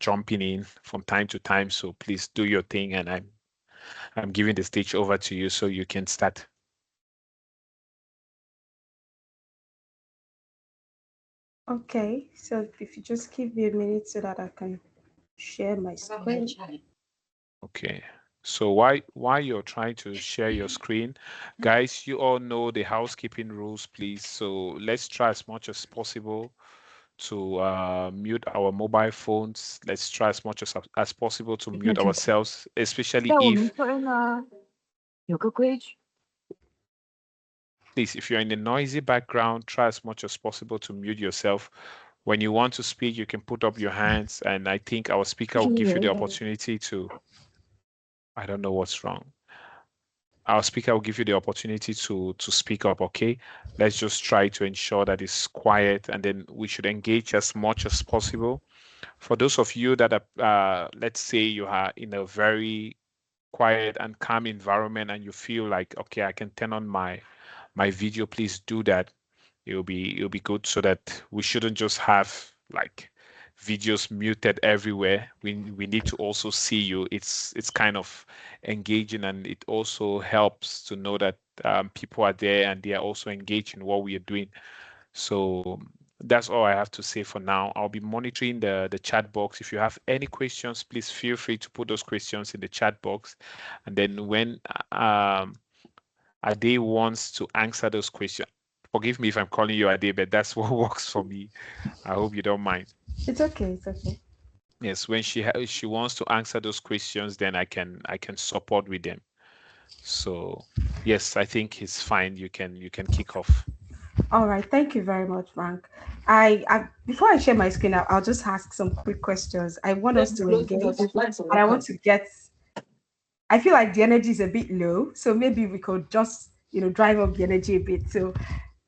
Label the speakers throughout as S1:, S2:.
S1: jumping in from time to time. So please do your thing, and I'm giving the stage over to you so you can start.
S2: Okay, so if you just give me a minute so that I can share my screen.
S1: Okay. So while you're trying to share your screen, guys, you all know the housekeeping rules, please. So let's try as much as possible to mute our mobile phones. Let's try as much as possible to mute ourselves, especially if, please, if you're in a noisy background, try as much as possible to mute yourself. When you want to speak, you can put up your hands, and I think our speaker will give you the opportunity to, I don't know what's wrong. Our speaker will give you the opportunity to speak up, okay? Let's just try to ensure that it's quiet, and then we should engage as much as possible. For those of you that are, let's say you are in a very quiet and calm environment and you feel like, okay, I can turn on my video, please do that. It'll be good, so that we shouldn't just have like videos muted everywhere. We need to also see you. It's kind of engaging, and it also helps to know that people are there and they are also engaged in what we are doing. So that's all I have to say for now. I'll be monitoring the chat box. If you have any questions, please feel free to put those questions in the chat box. And then when Ade wants to answer those questions, forgive me if I'm calling you Ade, but that's what works for me. I hope you don't mind.
S2: It's okay, it's okay.
S1: Yes, when she wants to answer those questions, then I can support with them. So yes, I think it's fine. You can kick off.
S2: All right, thank you very much, Frank. I before I share my screen, I'll just ask some quick questions. I want us to engage, and I want to get. I feel like the energy is a bit low, so maybe we could just drive up the energy a bit. So,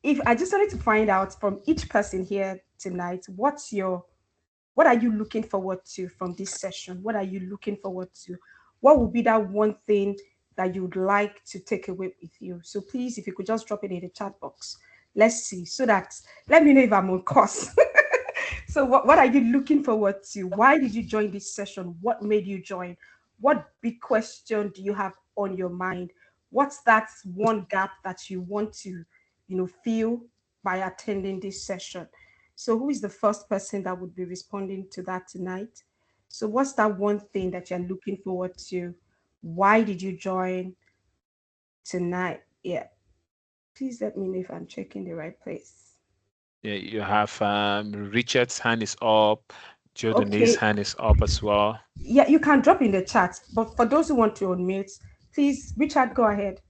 S2: if I just wanted to find out from each person here tonight, what are you looking forward to from this session? What are you looking forward to? What would be that one thing that you would like to take away with you? So please, if you could just drop it in the chat box. Let's see. So that let me know if I'm on course. So what are you looking forward to? Why did you join this session? What made you join? What big question do you have on your mind? What's that one gap that you want to, fill by attending this session? So, who is the first person that would be responding to that tonight? So, what's that one thing that you're looking forward to? Why did you join tonight? Yeah, please let me know if I'm checking the right place.
S1: Yeah, you have Richard's hand is up. Jordan's
S2: Okay,
S1: hand is up as well.
S2: yeah, you can drop in the chat, but for those who want to unmute, please, Richard, go ahead.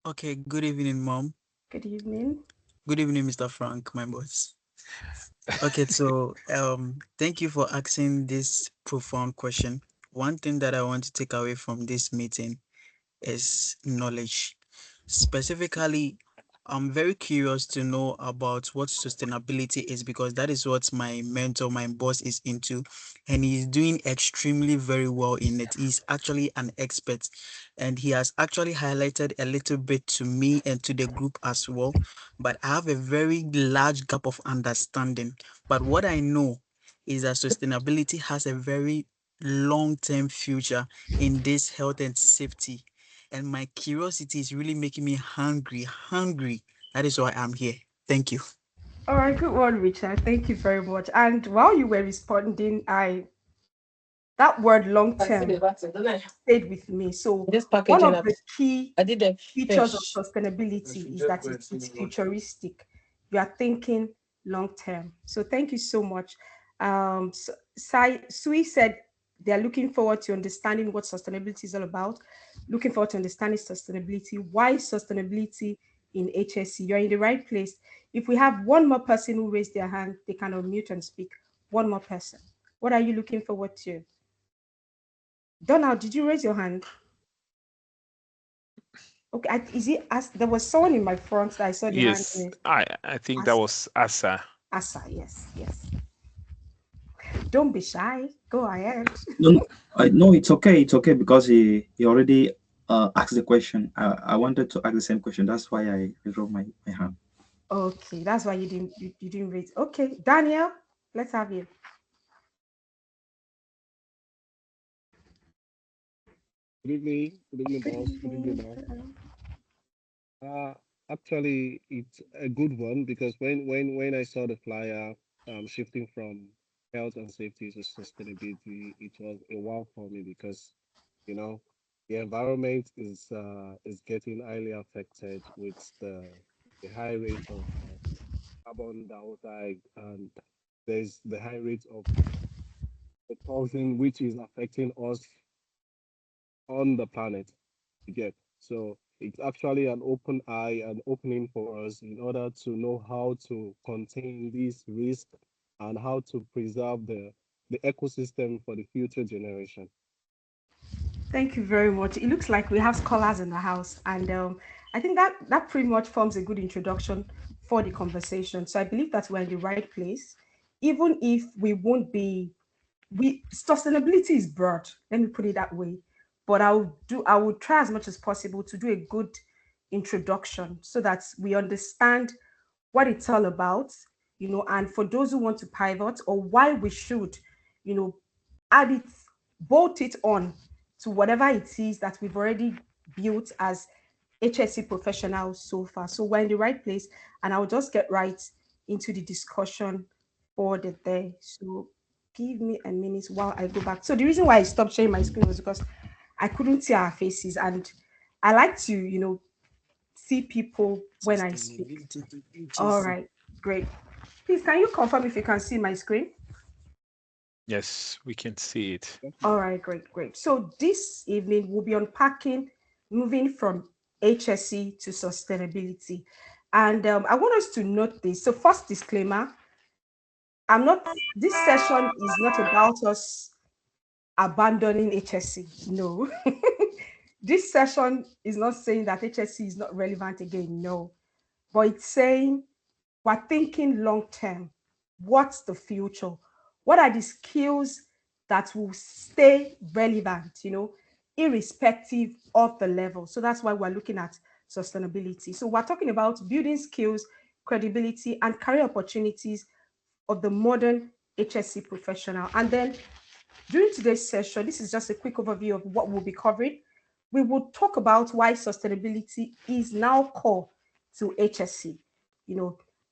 S3: Okay, good evening, Mom.
S2: Good evening.
S3: Good evening, Mr. Frank, my boss. Okay, so thank you for asking this profound question. One thing that I want to take away from this meeting is knowledge. Specifically, I'm very curious to know about what sustainability is, because that is what my mentor, my boss is into, and he's doing extremely very well in it. He's actually an expert, and he has actually highlighted a little bit to me and to the group as well. But I have a very large gap of understanding. But what I know is that sustainability has a very long-term future in this health and safety, and my curiosity is really making me hungry. That is why I'm here. Thank you.
S2: All right, good one, Richard. Thank you very much. And while you were responding, that word long term stayed with me. So one of the key features of sustainability is that it's futuristic. You are thinking long term. So thank you so much. Sui said they're looking forward to understanding what sustainability is all about. Looking forward to understanding sustainability. Why sustainability in HSE? You're in the right place. If we have one more person who raised their hand, they can unmute and speak. One more person. What are you looking forward to? Donald, did you raise your hand? Okay, is it as there was someone in my front that I saw the hand
S1: Yes,
S2: raised?
S1: I think that was Asa.
S2: Asa, yes, yes. Don't be shy. Go ahead.
S4: No, no, it's okay because he already asked the question. I wanted to ask the same question. That's why I withdraw my hand.
S2: Okay, that's why you didn't raise. Okay, Daniel. Let's have you.
S5: Good evening. Good evening,
S2: Good
S5: boss. Good evening,
S2: evening.
S5: ma'am. Actually, it's a good one because when I saw the flyer shifting from health and safety to sustainability, it was a wow for me because you know the environment is getting highly affected with the high rate of carbon dioxide, and there's the high rate of the toxin which is affecting us on the planet. You get. So it's actually an open eye and opening for us in order to know how to contain this risk and how to preserve the ecosystem for the future generation.
S2: Thank you very much. It looks like we have scholars in the house, and I think that pretty much forms a good introduction for the conversation. So I believe that we're in the right place, even if we won't be. We sustainability is broad. Let me put it that way, but I will try as much as possible to do a good introduction so that we understand what it's all about, and for those who want to pivot or why we should, you know, add it, bolt it on to whatever it is that we've already built as HSE professionals so far. So we're in the right place, and I'll just get right into the discussion for the day. So give me a minute while I go back. So the reason why I stopped sharing my screen was because I couldn't see our faces, and I like to, see people when I speak.
S3: Sustainability to
S2: All
S3: HSE.
S2: right, great. Please, can you confirm if you can see my screen?
S1: Yes, we can see it.
S2: All right, great, great. So this evening we'll be unpacking moving from HSE to sustainability. And I want us to note this. So, first disclaimer, this session is not about us abandoning HSE. No. This session is not saying that HSE is not relevant again. No. But it's saying we're thinking long term. What's the future? What are the skills that will stay relevant, irrespective of the level? So that's why we're looking at sustainability. So we're talking about building skills, credibility, and career opportunities of the modern HSC professional. And then during today's session, this is just a quick overview of what we'll be covering. We will talk about why sustainability is now core to HSC,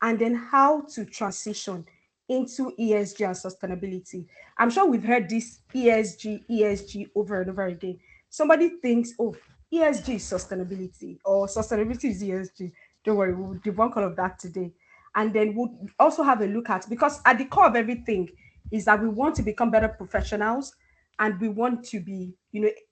S2: and then how to transition into ESG and sustainability. I'm sure we've heard this ESG over and over again. Somebody thinks, oh, ESG is sustainability or sustainability is ESG. Don't worry, we'll debunk all of that today. And then we'll also have a look at, because at the core of everything is that we want to become better professionals, and we want to be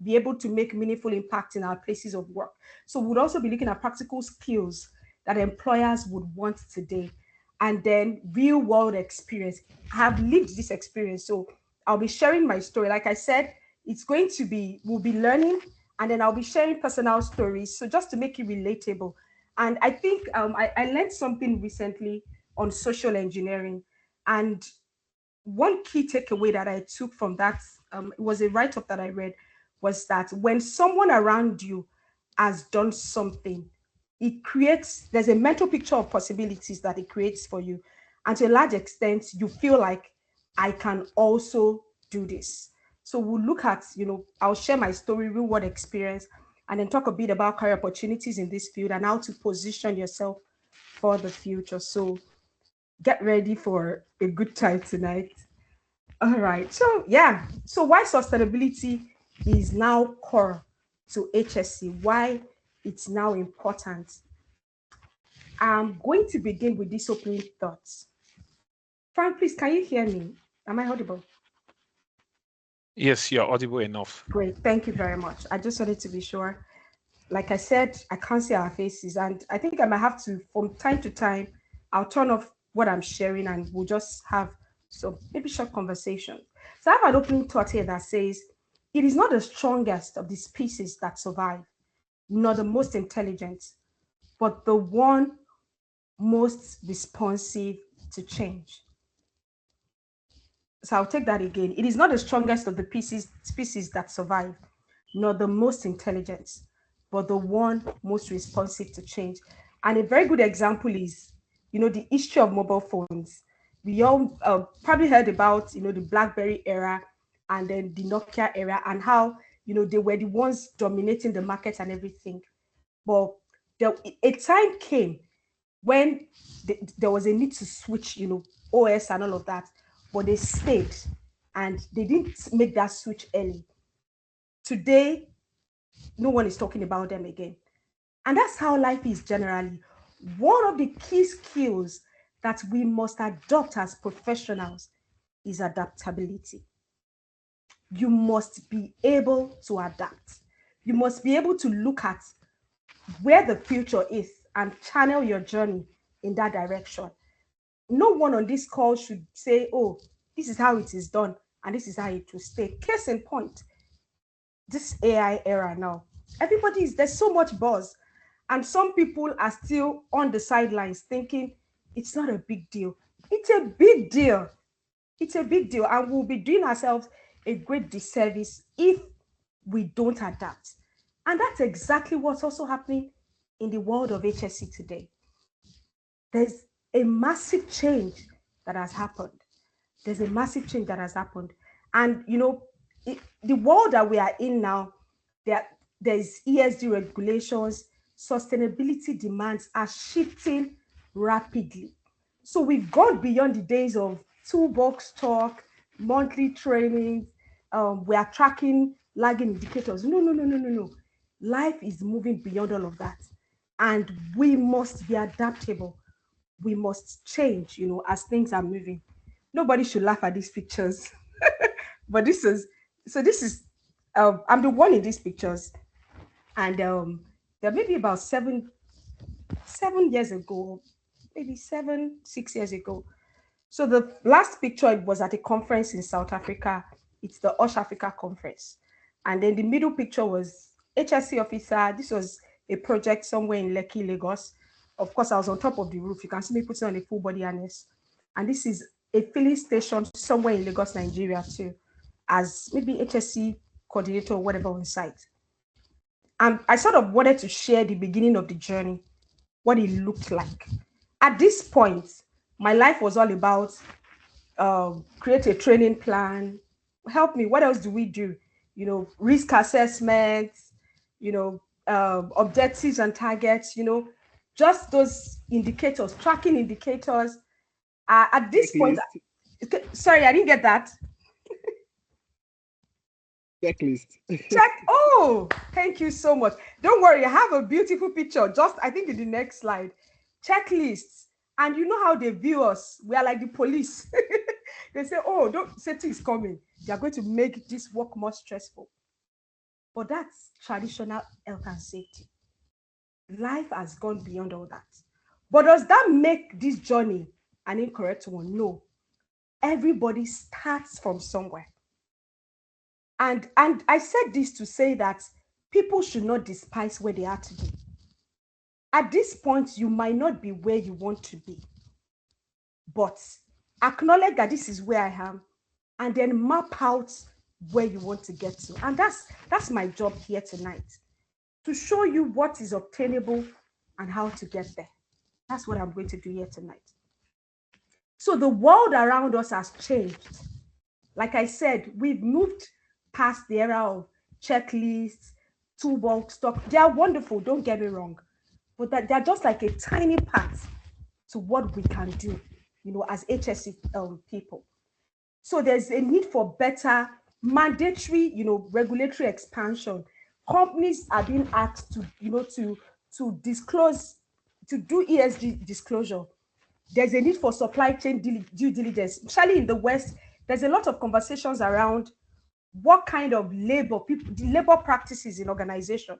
S2: able to make meaningful impact in our places of work. So we'll also be looking at practical skills that employers would want today, and then real world experience. I have lived this experience, so I'll be sharing my story. Like I said, we'll be learning, and then I'll be sharing personal stories, so just to make it relatable. And I think I learned something recently on social engineering, and one key takeaway that I took from that, it was a write up that I read, was that when someone around you has done something, there's a mental picture of possibilities that it creates for you. And to a large extent, you feel like I can also do this. So we'll look at, I'll share my story, real world experience, and then talk a bit about career opportunities in this field and how to position yourself for the future. So get ready for a good time tonight. All right. So yeah. So why sustainability is now core to HSC? Why it's now important? I'm going to begin with these opening thoughts. Frank, please, can you hear me? Am I audible?
S1: Yes, you're audible enough.
S2: Great. Thank you very much. I just wanted to be sure. Like I said, I can't see our faces, and I think I might have to, from time to time, I'll turn off what I'm sharing, and we'll just have some maybe short conversation. So I have an opening thought here that says, it is not the strongest of the species that survive, nor the most intelligent, but the one most responsive to change. So I'll take that again. It is not the strongest of the species that survive, nor the most intelligent, but the one most responsive to change. And a very good example is, the history of mobile phones. We all probably heard about, the BlackBerry era and then the Nokia era, and how, they were the ones dominating the market and everything. But a time came when there was a need to switch, OS and all of that, but they stayed and they didn't make that switch early. Today, no one is talking about them again. And that's how life is generally. One of the key skills that we must adopt as professionals is adaptability. You must be able to adapt. You must be able to look at where the future is and channel your journey in that direction. No one on this call should say, oh, this is how it is done and this is how it will stay. Case in point, this AI era now, there's so much buzz, and some people are still on the sidelines thinking it's not a big deal. It's a big deal. It's a big deal, and we'll be doing ourselves a great disservice if we don't adapt. And that's exactly what's also happening in the world of HSE today. There's a massive change that has happened. There's a massive change that has happened. And, the world that we are in now, there's ESG regulations, sustainability demands are shifting rapidly. So we've gone beyond the days of toolbox talk, monthly trainings. We are tracking lagging indicators. No, no, no, no, no, no. Life is moving beyond all of that. And we must be adaptable. We must change, as things are moving. Nobody should laugh at these pictures. But this is I'm the one in these pictures. And there may be about 7 years ago, maybe 6 years ago. So the last picture, it was at a conference in South Africa. It's the HSE Africa conference. And then the middle picture was HSE officer. This was a project somewhere in Lekki, Lagos. Of course, I was on top of the roof. You can see me putting on a full body harness. And this is a filling station somewhere in Lagos, Nigeria too, as maybe HSE coordinator or whatever on site. And I sort of wanted to share the beginning of the journey, what it looked like. At this point, my life was all about create a training plan. Help me. What else do we do? Risk assessments, objectives and targets, just those indicators, tracking indicators. At this point, sorry, I didn't get that.
S5: Checklist.
S2: Oh, thank you so much. Don't worry, I have a beautiful picture. Just, I think in the next slide. Checklists. And you know how they view us. We are like the police. They say, oh, don't safety is coming. They are going to make this work more stressful. But that's traditional health and safety. Life has gone beyond all that. But does that make this journey an incorrect one? No. Everybody starts from somewhere. And I said this to say that people should not despise where they are today. At this point, you might not be where you want to be, but acknowledge that this is where I am, and then map out where you want to get to. And that's my job here tonight, to show you what is obtainable and how to get there. That's what I'm going to do here tonight. So the world around us has changed. Like I said, we've moved past the era of checklists, toolbox stock. They are wonderful, don't get me wrong, but that they're just like a tiny part to what we can do, as HSE people. So there's a need for better mandatory, regulatory expansion. Companies are being asked to disclose, to do ESG disclosure. There's a need for supply chain due diligence, especially in the West. There's a lot of conversations around what kind of labor practices in organizations.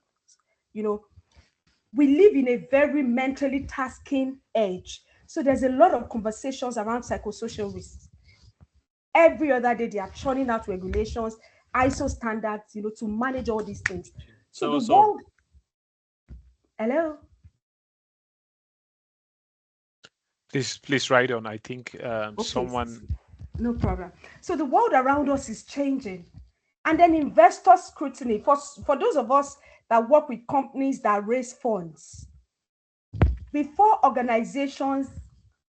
S2: We live in a very mentally tasking age. So there's a lot of conversations around psychosocial risks. Every other day, they are churning out regulations, ISO standards, to manage all these things. So the world... Hello?
S1: Please write on. I think
S2: Okay.
S1: someone...
S2: No problem. So the world around us is changing. And then investor scrutiny. For those of us that work with companies that raise funds, before organizations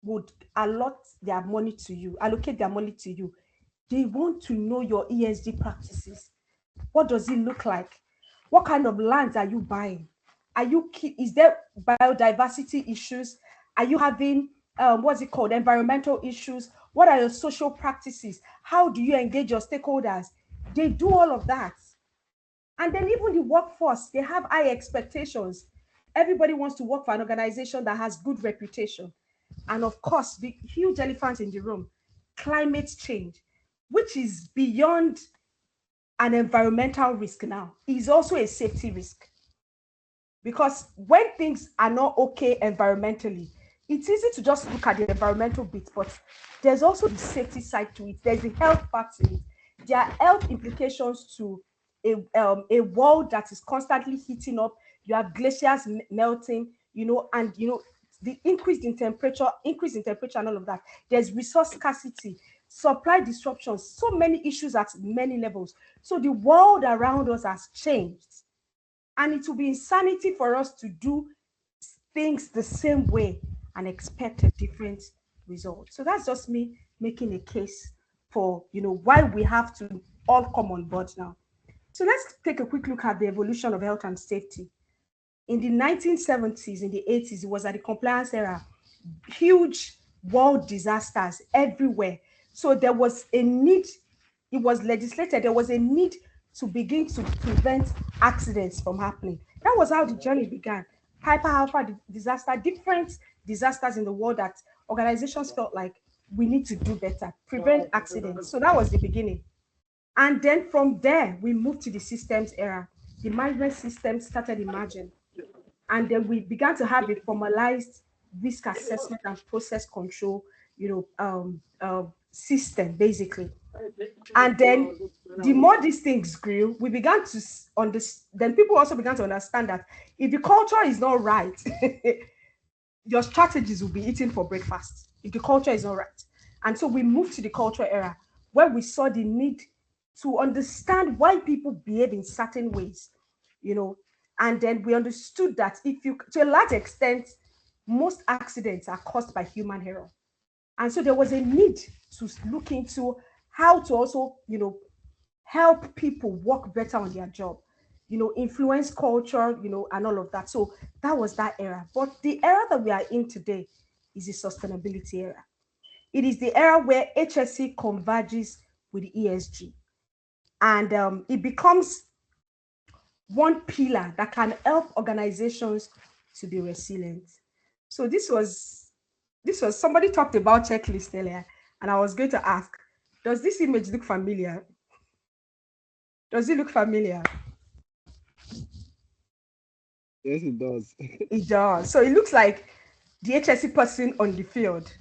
S2: would allocate their money to you, they want to know your ESG practices. What does it look like? What kind of lands are you buying? Is there biodiversity issues? Are you having what's it called, environmental issues? What are your social practices? How do you engage your stakeholders? They do all of that. And then even the workforce, they have high expectations. Everybody wants to work for an organization that has good reputation. And of course, the huge elephant in the room, climate change, which is beyond an environmental risk now, is also a safety risk. Because when things are not okay environmentally, it's easy to just look at the environmental bit, but there's also the safety side to it. There's the health part to it. There are health implications to a world that is constantly heating up. You have glaciers melting, and the increase in temperature and all of that. There's resource scarcity, supply disruptions, so many issues at many levels. So the world around us has changed. And it will be insanity for us to do things the same way and expect a different result. So that's just me making a case for, why we have to all come on board now. So let's take a quick look at the evolution of health and safety. In the 1970s, in the 80s, it was at the compliance era, huge world disasters everywhere. So there was a need, it was legislated, there was a need to begin to prevent accidents from happening. That was how the journey began. Hyper Alpha disaster, different disasters in the world that organizations felt like we need to do better, prevent accidents. So that was the beginning. And then from there, we moved to the systems era. The management system started emerging. And then we began to have a formalized risk assessment and process control, system, basically. And then the more these things grew, we began to understand, then people also began to understand that if the culture is not right, your strategies will be eaten for breakfast if the culture is not right. And so we moved to the culture era where we saw the need to understand why people behave in certain ways, and then we understood that to a large extent, most accidents are caused by human error. And so there was a need to look into how to also, help people work better on their job, influence culture, and all of that. So that was that era. But the era that we are in today is the sustainability era. It is the era where HSE converges with ESG. And it becomes one pillar that can help organizations to be resilient. So this was somebody talked about checklist earlier, and I was going to ask, does this image look familiar? Does it look familiar?
S5: Yes, it does.
S2: It does. So it looks like the HSE person on the field,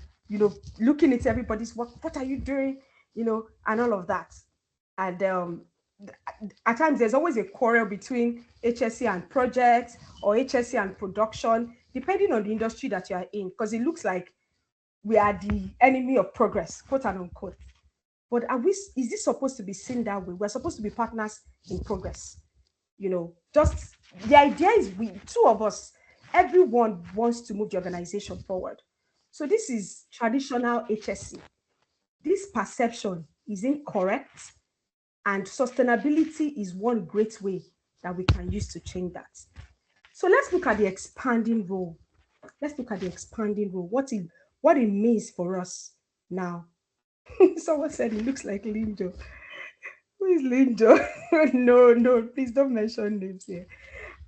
S2: looking at everybody's work. What are you doing? And all of that. And at times there's always a quarrel between HSE and projects or HSE and production, depending on the industry that you are in, because it looks like we are the enemy of progress, quote and unquote. But is this supposed to be seen that way? We're supposed to be partners in progress. Just the idea is two of us, everyone wants to move the organization forward. So this is traditional HSE. This perception is incorrect, and sustainability is one great way that we can use to change that. So let's look at the expanding role. What it means for us now. Someone said it looks like Lindo. Who is Lindo? No, please don't mention names here.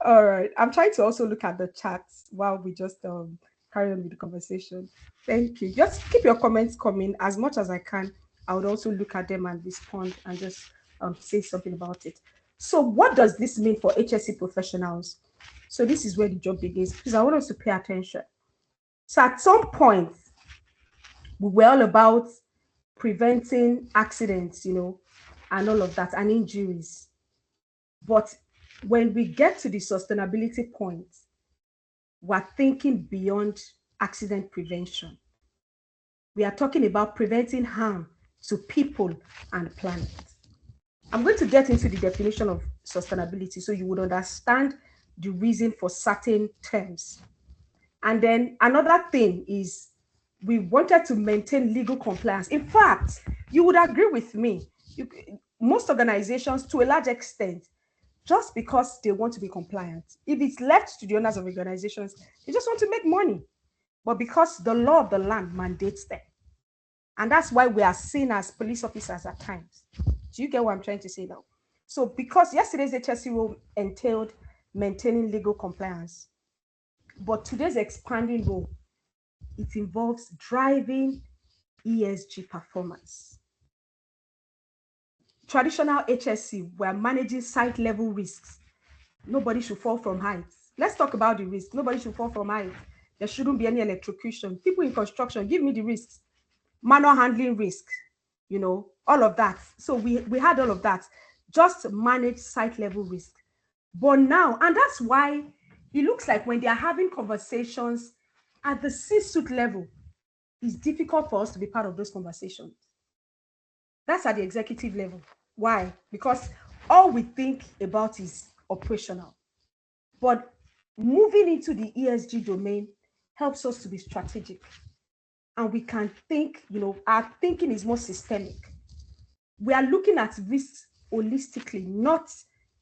S2: All right. I'm trying to also look at the chats while we just carry on with the conversation. Thank you. Just keep your comments coming as much as I can. I would also look at them and respond and just say something about it. So what does this mean for HSE professionals? So this is where the job begins. Please, I want us to pay attention. So at some point, we were all about preventing accidents, and all of that, and injuries. But when we get to the sustainability point, we're thinking beyond accident prevention. We are talking about preventing harm to people and planet. I'm going to get into the definition of sustainability so you would understand the reason for certain terms. And then another thing is we wanted to maintain legal compliance. In fact, you would agree with me, most organizations, to a large extent, just because they want to be compliant, if it's left to the owners of organizations, they just want to make money. But because the law of the land mandates them, and that's why we are seen as police officers at times. Do you get what I'm trying to say now? So because yesterday's HSE rule entailed maintaining legal compliance, but today's expanding role, it involves driving ESG performance. Traditional HSE, we're managing site level risks. Nobody should fall from heights. Let's talk about the risk. Nobody should fall from heights. There shouldn't be any electrocution. People in construction, give me the risks. Manual handling risks, all of that. So we had all of that. Just manage site level risk. But now, and that's why it looks like when they are having conversations at the C-suite level, it's difficult for us to be part of those conversations. That's at the executive level. Why? Because all we think about is operational. But moving into the ESG domain helps us to be strategic. And we can think, our thinking is more systemic. We are looking at risks holistically, not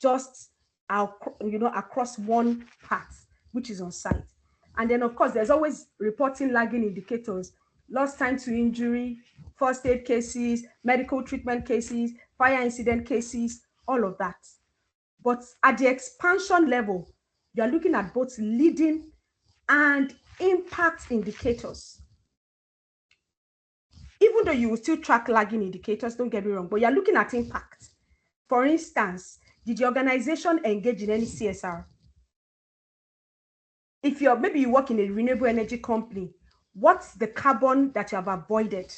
S2: just across one path, which is on site. And then, of course, there's always reporting lagging indicators, lost time to injury, first aid cases, medical treatment cases, fire incident cases, all of that. But at the expansion level, you are looking at both leading and impact indicators. Even though you will still track lagging indicators, don't get me wrong, but you're looking at impact. For instance, did your organization engage in any CSR? If maybe you work in a renewable energy company, what's the carbon that you have avoided?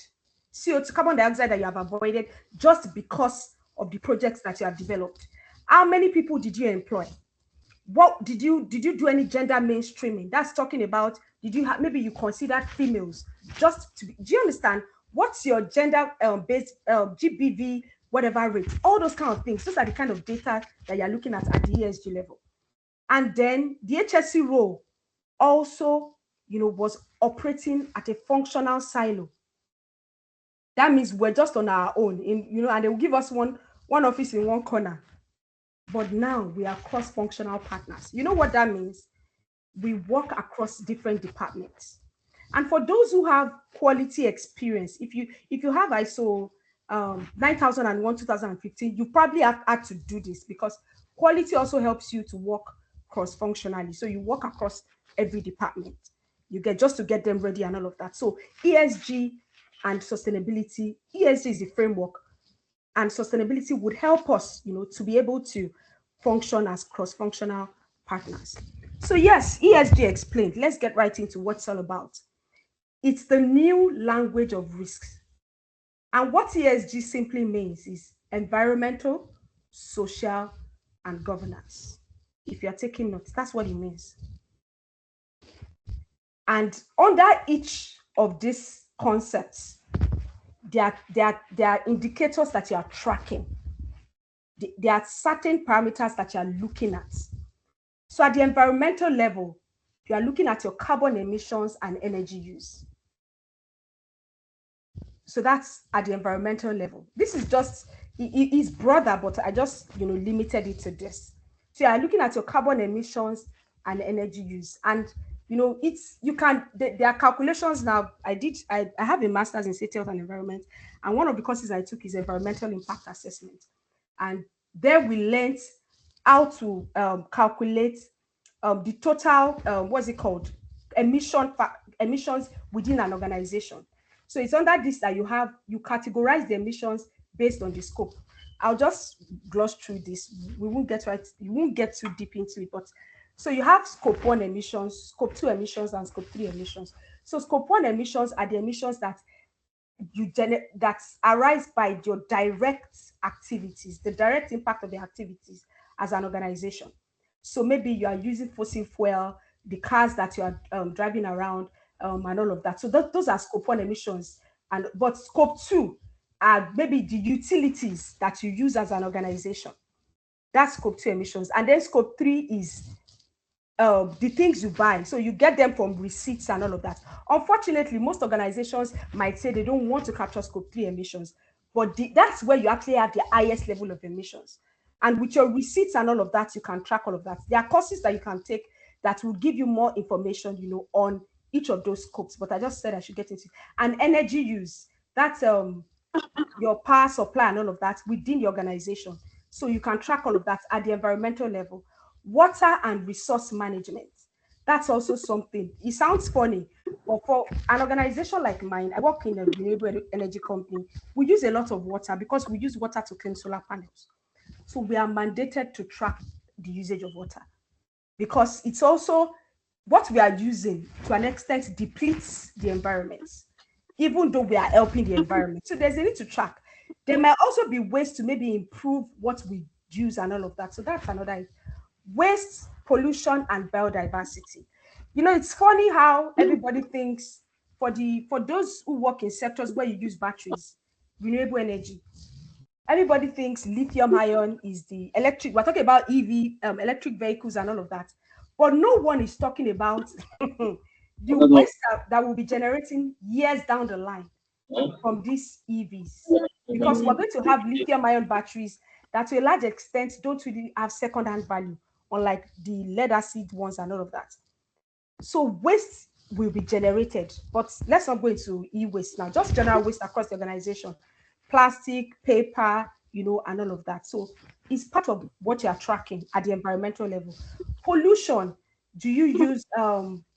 S2: CO2, carbon dioxide that you have avoided just because of the projects that you have developed? How many people did you employ? What did you do any gender mainstreaming? That's talking about, did you have, maybe you considered females just to be, do you understand? What's your gender based GBV, whatever rate? All those kind of things. Those are the kind of data that you're looking at the ESG level. And then the HSE role also, was operating at a functional silo. That means we're just on our own, and they will give us one office in one corner. But now we are cross-functional partners. You know what that means? We work across different departments. And for those who have quality experience, if you have ISO 9001 2015, you probably have had to do this, because quality also helps you to work cross-functionally. So you work across every department. You get them ready and all of that. So ESG and sustainability, ESG is the framework, and sustainability would help us, to be able to function as cross-functional partners. So yes, ESG explained. Let's get right into what it's all about. It's the new language of risks. And what ESG simply means is environmental, social, and governance. If you're taking notes, that's what it means. And under each of these concepts, there are indicators that you are tracking. There are certain parameters that you are looking at. So at the environmental level, you are looking at your carbon emissions and energy use. So that's at the environmental level. This is just, it is broader, but I just, limited it to this. So you are looking at your carbon emissions and energy use. And, there are calculations now. I have a master's in safety, health and environment. And one of the courses I took is environmental impact assessment. And there we learned how to calculate the total, emissions within an organization. So it's under this that you categorize the emissions based on the scope. I'll just gloss through this. You won't get too deep into it, but so you have scope 1 emissions, scope 2 emissions, and scope 3 emissions. So scope 1 emissions are the emissions that that arise by your direct activities, the direct impact of the activities as an organization. So maybe you are using fossil fuel, the cars that you are driving around, and all of that. So those are scope 1 emissions. But scope 2 are maybe the utilities that you use as an organization. That's scope 2 emissions. And then scope 3 is the things you buy. So you get them from receipts and all of that. Unfortunately, most organizations might say they don't want to capture scope 3 emissions, but that's where you actually have the highest level of emissions. And with your receipts and all of that, you can track all of that. There are courses that you can take that will give you more information, on each of those scopes. But I just said I should get into it. And energy use, that's your power supply and all of that within the organization. So you can track all of that at the environmental level. Water and resource management. That's also something. It sounds funny, but for an organization like mine, I work in a renewable energy company. We use a lot of water because we use water to clean solar panels. So we are mandated to track the usage of water because it's also what we are using to an extent depletes the environment, even though we are helping the environment. So there's a need to track. There might also be ways to maybe improve what we use and all of that. So that's another waste, pollution, and biodiversity. It's funny how everybody thinks for those who work in sectors where you use batteries, renewable energy, everybody thinks lithium ion is the electric. We're talking about EV, electric vehicles, and all of that, but no one is talking about the waste that will be generating years down the line from these EVs, because we're going to have lithium ion batteries that to a large extent don't really have second-hand value, unlike the lead acid ones and all of that. So waste will be generated, but let's not go into e-waste now, just general waste across the organization, plastic, paper, and all of that. So it's part of what you are tracking at the environmental level. Pollution, do you use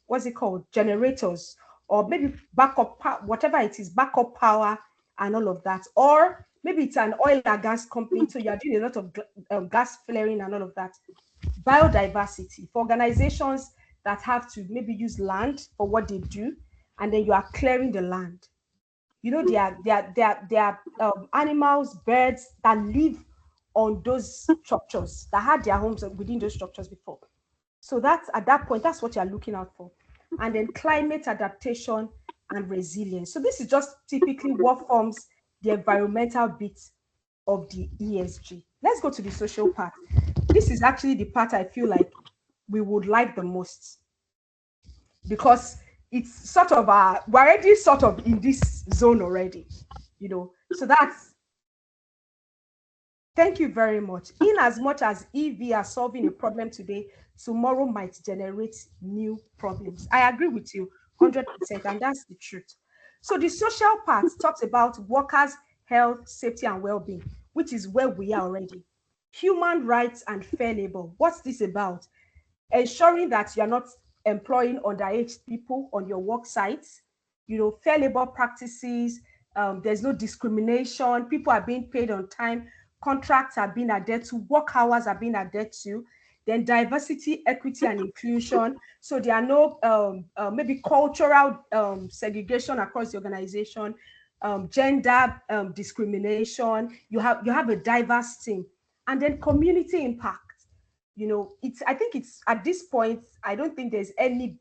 S2: what's it called, generators, or maybe backup whatever it is, backup power and all of that, or maybe it's an oil and gas company, so you're doing a lot of gas flaring and all of that. Biodiversity, for organizations that have to maybe use land for what they do, and then you are clearing the land. There are animals, birds that live on those structures, that had their homes within those structures before. So that's at that point, that's what you're looking out for. And then climate adaptation and resilience. So this is just typically what forms the environmental bit of the ESG. Let's go to the social part. This is actually the part I feel like we would like the most, because it's sort of we're already sort of in this zone already, So that's, thank you very much. In as much as EV are solving a problem today, tomorrow might generate new problems. I agree with you 100%, and that's the truth. So the social part talks about workers' health, safety, and well-being, which is where we are already. Human rights and fair labor. What's this about? Ensuring that you're not employing underage people on your work sites, fair labor practices, there's no discrimination, people are being paid on time, contracts are being adhered to, work hours are being adhered to, then diversity, equity, and inclusion. So there are no maybe cultural segregation across the organization, gender discrimination. You have a diverse team, and then community impact. I think it's at this point, I don't think there's any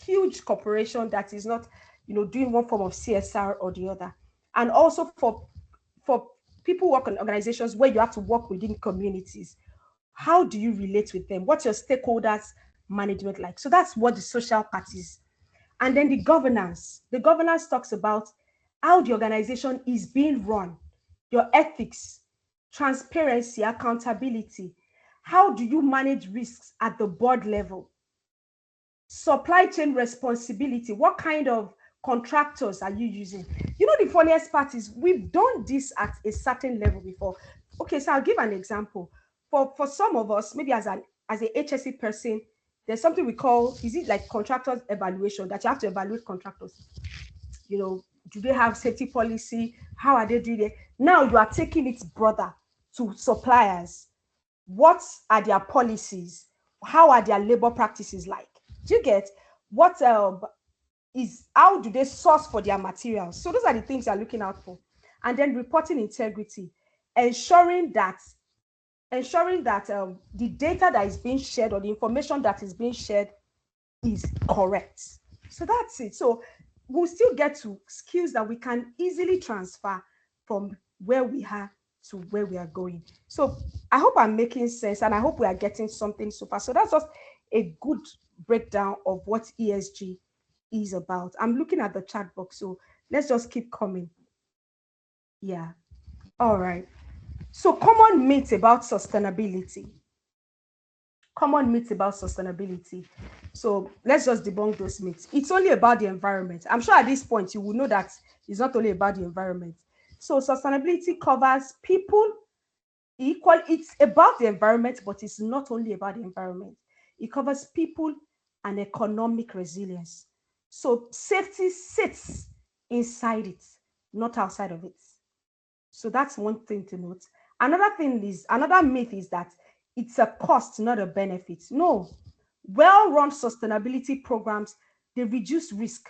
S2: huge corporation that is not, doing one form of CSR or the other. And also for people who work in organizations where you have to work within communities, how do you relate with them? What's your stakeholders management like? So that's what the social part is. And then the governance. The governance talks about how the organization is being run, your ethics, transparency, accountability. How do you manage risks at the board level? Supply chain responsibility. What kind of contractors are you using? The funniest part is we've done this at a certain level before. Okay, so I'll give an example. For some of us, maybe as a HSE person, there's something we call, is it like contractors evaluation, that you have to evaluate contractors? Do they have safety policy? How are they doing it? Now you are taking it broader to suppliers. What are their policies? How are their labor practices like? Do you get what how do they source for their materials? So those are the things you're looking out for. And then reporting integrity, ensuring that the data that is being shared or the information that is being shared is correct. So that's it. So we'll still get to skills that we can easily transfer from where we are to where we are going. So I hope I'm making sense, and I hope we are getting something so far. So that's just a good breakdown of what ESG is about. I'm looking at the chat box, so let's just keep coming. Yeah. All right. So common myths about sustainability. Common myths about sustainability. So let's just debunk those myths. It's only about the environment. I'm sure at this point you will know that it's not only about the environment. So sustainability covers people equal. It's about the environment, but it's not only about the environment. It covers people and economic resilience. So safety sits inside it, not outside of it. So that's one thing to note. Another myth is that it's a cost, not a benefit. No, well-run sustainability programs, they reduce risk,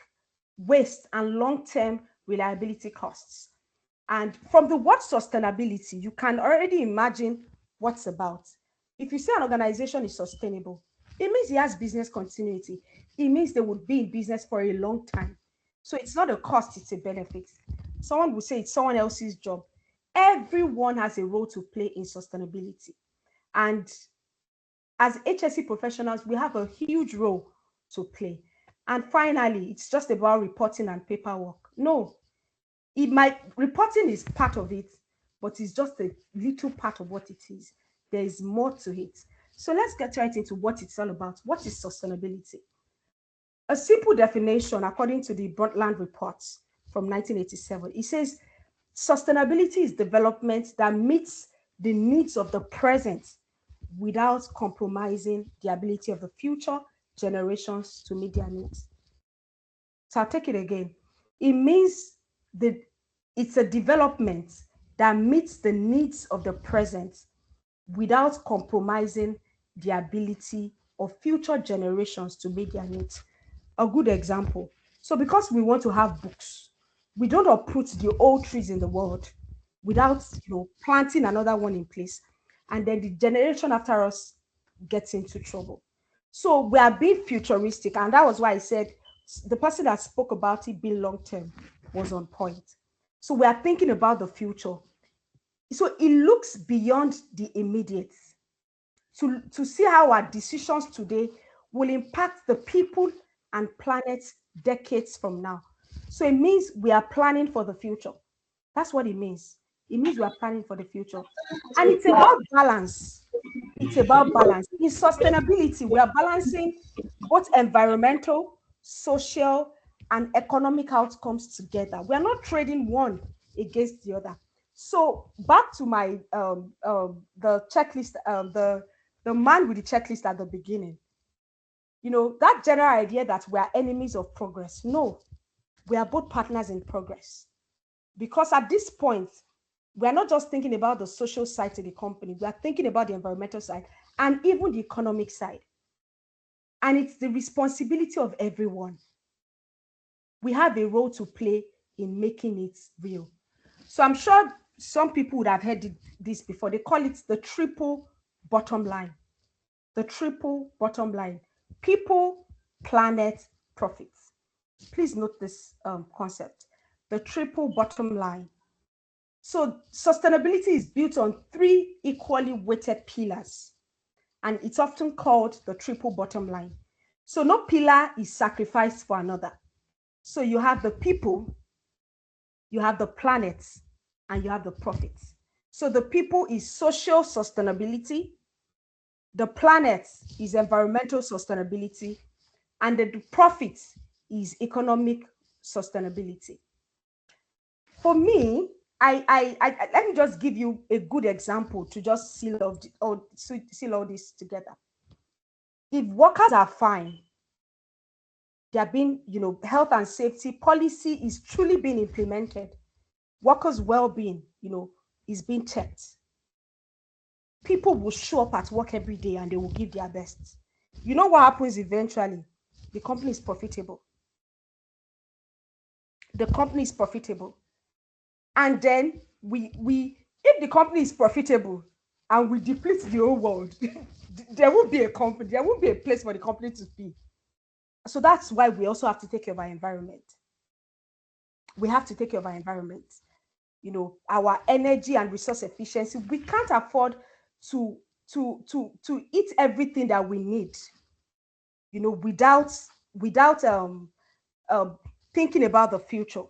S2: waste, and long-term reliability costs. And from the word sustainability, you can already imagine what's about. If you say an organization is sustainable, it means it has business continuity. It means they would be in business for a long time. So it's not a cost, it's a benefit. Someone would say it's someone else's job. Everyone has a role to play in sustainability. And as HSE professionals, we have a huge role to play. And finally, it's just about reporting and paperwork. No, reporting is part of it, but it's just a little part of what it is. There is more to it. So let's get right into what it's all about. What is sustainability? A simple definition, according to the Brundtland Report from 1987, it says sustainability is development that meets the needs of the present without compromising the ability of the future generations to meet their needs. So I'll take it again. It means that it's a development that meets the needs of the present without compromising the ability of future generations to meet their needs. A good example. So because we want to have books, we don't uproot the old trees in the world without planting another one in place. And then the generation after us gets into trouble. So we are being futuristic. And that was why I said the person that spoke about it being long term was on point. So we are thinking about the future. So it looks beyond the immediate to see how our decisions today will impact the people and planet decades from now. So it means we are planning for the future. That's what it means. It means we are planning for the future. And it's about balance. It's about balance. In sustainability, we are balancing both environmental, social, and economic outcomes together. We are not trading one against the other. So back to my the checklist, the man with the checklist at the beginning. That general idea that we are enemies of progress. No, we are both partners in progress. Because at this point, we are not just thinking about the social side to the company, we are thinking about the environmental side and even the economic side. And it's the responsibility of everyone. We have a role to play in making it real. So I'm sure some people would have heard this before. They call it the triple bottom line. The triple bottom line: people, planet, profits. Please note this concept, the triple bottom line. So sustainability is built on three equally weighted pillars, and it's often called the triple bottom line. So no pillar is sacrificed for another. So you have the people, you have the planet, and you have the profits. So the people is social sustainability, the planet is environmental sustainability, and the profit is economic sustainability. For me, let me just give you a good example to just seal all this together. If workers are fine, they are being, health and safety policy is truly being implemented. Workers' well-being, is being checked. People will show up at work every day and they will give their best. You know what happens eventually? The company is profitable. The company is profitable. And then if the company is profitable and we deplete the whole world, there won't be a company, there won't be a place for the company to be. So that's why we also have to take care of our environment. We have to take care of our environment. Our energy and resource efficiency. We can't afford to eat everything that we need. without thinking about the future.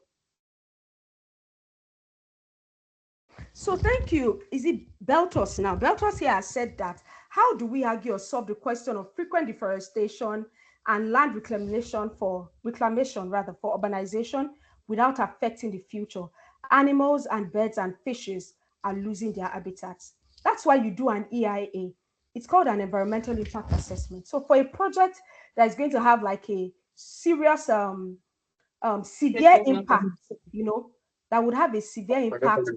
S2: So thank you. Is it Beltos now? Beltos here has said that, how do we argue or solve the question of frequent deforestation and land reclamation for urbanization without affecting the future? Animals and birds and fishes are losing their habitats. That's why you do an EIA. It's called an environmental impact assessment. So for a project that is going to have like a serious severe impact, that would have a severe impact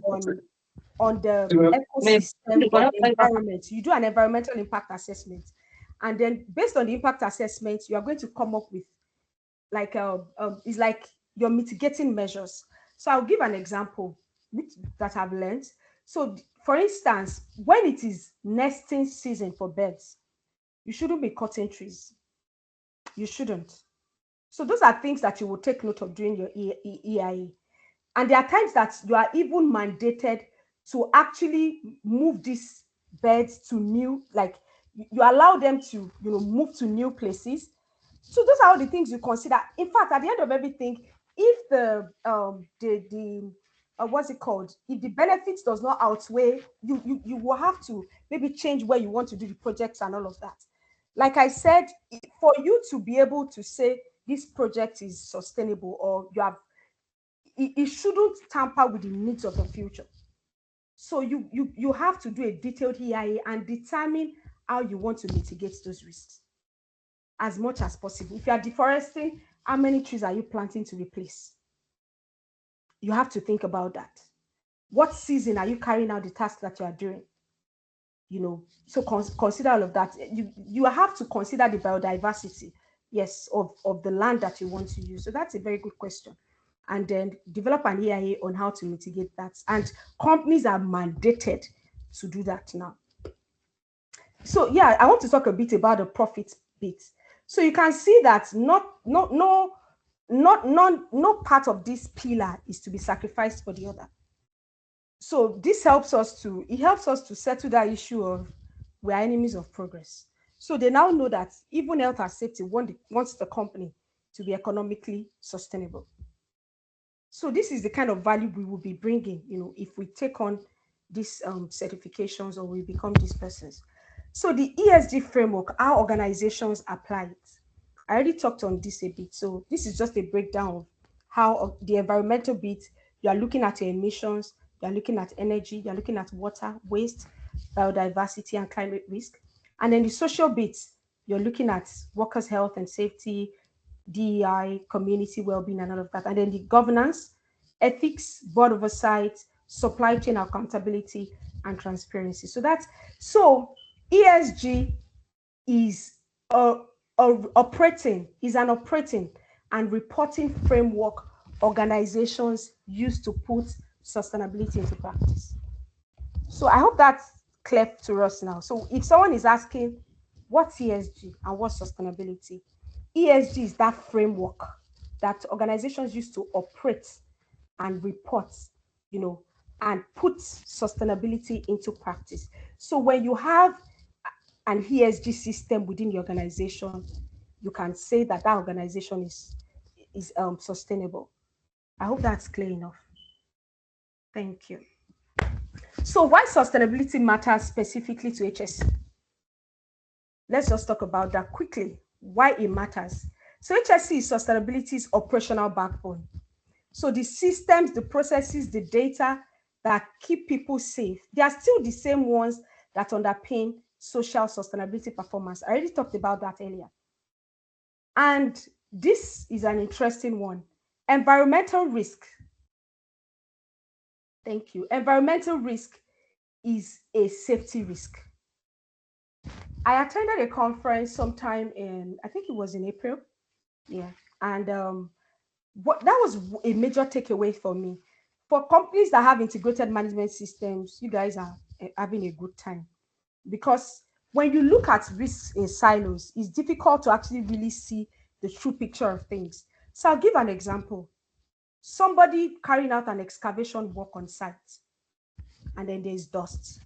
S2: on the ecosystem or the environment, you do an environmental impact assessment. And then based on the impact assessment, you are going to come up with like it's like your mitigating measures. So I'll give an example that I've learned. So for instance, when it is nesting season for birds, you shouldn't be cutting trees. You shouldn't. So those are things that you will take note of during your EIA. And there are times that you are even mandated to actually move these birds to new, like you allow them to, move to new places. So those are all the things you consider. In fact, at the end of everything, if the what's it called? If the benefits does not outweigh, you will have to maybe change where you want to do the projects and all of that. Like I said, for you to be able to say this project is sustainable, or it shouldn't tamper with the needs of the future. So you have to do a detailed EIA and determine how you want to mitigate those risks as much as possible. If you are deforesting, how many trees are you planting to replace? You have to think about that. What season are you carrying out the task that you are doing? So consider all of that. You have to consider the biodiversity, yes, of the land that you want to use. So that's a very good question. And then develop an EIA on how to mitigate that. And companies are mandated to do that now. So yeah, I want to talk a bit about the profit bit. So you can see that no part of this pillar is to be sacrificed for the other. So this helps us to settle that issue of we are enemies of progress. So they now know that even health and safety wants the company to be economically sustainable. So this is the kind of value we will be bringing, if we take on these certifications or we become these persons. So the ESG framework, how organizations apply it. I already talked on this a bit. So this is just a breakdown of how the environmental bit, you are looking at your emissions, you are looking at energy, you are looking at water, waste, biodiversity, and climate risk. And then the social bits, you're looking at workers' health and safety, DEI, community well-being, and all of that. And then the governance, ethics, board oversight, supply chain accountability, and transparency. So ESG is an operating and reporting framework organizations use to put sustainability into practice. So I hope that's clear to us now. So if someone is asking what's ESG and what's sustainability, ESG is that framework that organizations use to operate and report, and put sustainability into practice. So when you have an ESG system within the organization, you can say that organization is sustainable. I hope that's clear enough. Thank you. So why sustainability matters specifically to HSE? Let's just talk about that quickly, why it matters. So HSE is sustainability's operational backbone. So the systems, the processes, the data that keep people safe, they are still the same ones that underpin social sustainability performance. I already talked about that earlier. And this is an interesting one. Environmental risk. Thank you. Environmental risk is a safety risk. I attended a conference sometime I think it was in April. Yeah. And that was a major takeaway for me. For companies that have integrated management systems, you guys are having a good time. Because when you look at risks in silos, it's difficult to actually really see the true picture of things. So I'll give an example. Somebody carrying out an excavation work on site, and then there's dust.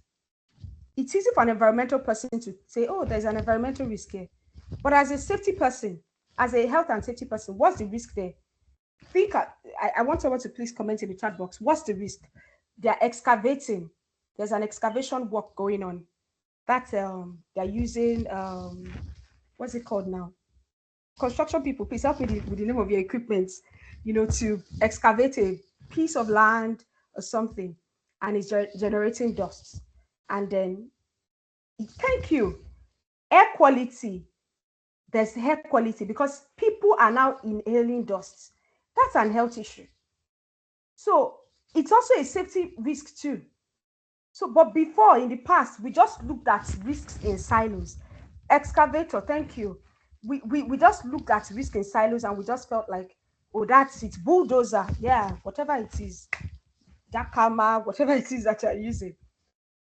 S2: It's easy for an environmental person to say, oh, there's an environmental risk here. But as a safety person, as a health and safety person, what's the risk there? I want someone to please comment in the chat box. What's the risk? They're excavating. There's an excavation work going on. That they're using what's it called now? Construction people, please help me with the name of your equipment, to excavate a piece of land or something, and it's generating dust. And then, thank you, air quality. There's air quality because people are now inhaling dust. That's an health issue. So it's also a safety risk too. So, but before, in the past, we just looked at risks in silos. Excavator, thank you. We just looked at risk in silos and we just felt like, oh, that's it. Bulldozer, yeah, whatever it is. Jackhammer, whatever it is that you're using.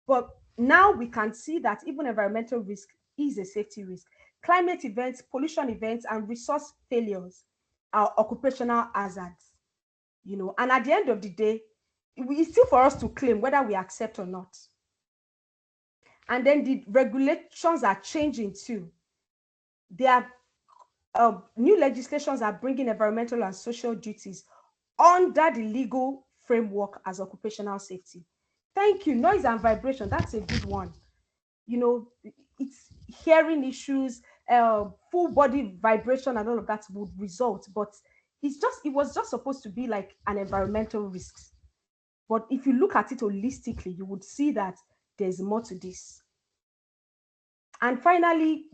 S2: But now we can see that even environmental risk is a safety risk. Climate events, pollution events, and resource failures are occupational hazards. And at the end of the day, it's still for us to claim whether we accept or not. And then the regulations are changing too. There are new legislations are bringing environmental and social duties under the legal framework as occupational safety. Thank you. Noise and vibration, that's a good one. It's hearing issues, full body vibration and all of that would result, but it was just supposed to be like an environmental risk. But if you look at it holistically, you would see that there's more to this. And finally,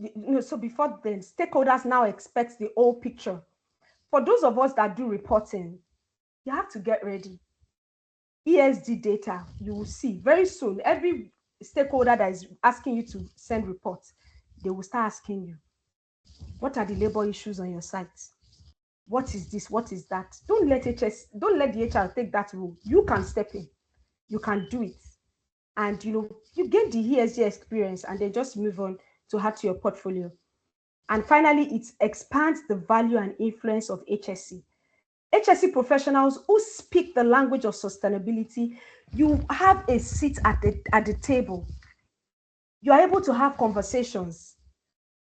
S2: so before then, stakeholders now expect the whole picture. For those of us that do reporting, you have to get ready. ESG data, you will see very soon, every stakeholder that is asking you to send reports, they will start asking you, what are the labor issues on your site? What is this? What is that? Don't let the HR take that role. You can step in. You can do it. And you get the ESG experience and then just move on to add to your portfolio. And finally, it expands the value and influence of HSE. HSE professionals who speak the language of sustainability, you have a seat at the table. You are able to have conversations.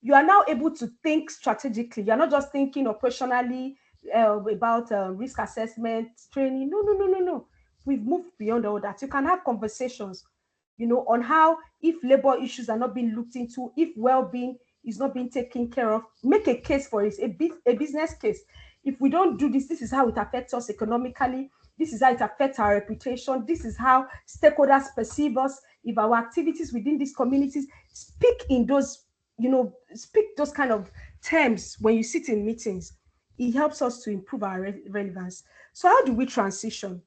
S2: You are now able to think strategically. You're not just thinking operationally about risk assessment, training. No. We've moved beyond all that. You can have conversations, on how, if labor issues are not being looked into, if well-being is not being taken care of, make a case for it, a business case. If we don't do this, this is how it affects us economically. This is how it affects our reputation. This is how stakeholders perceive us. If our activities within these communities, speak in those, speak those kind of terms when you sit in meetings. It helps us to improve our relevance. So how do we transition?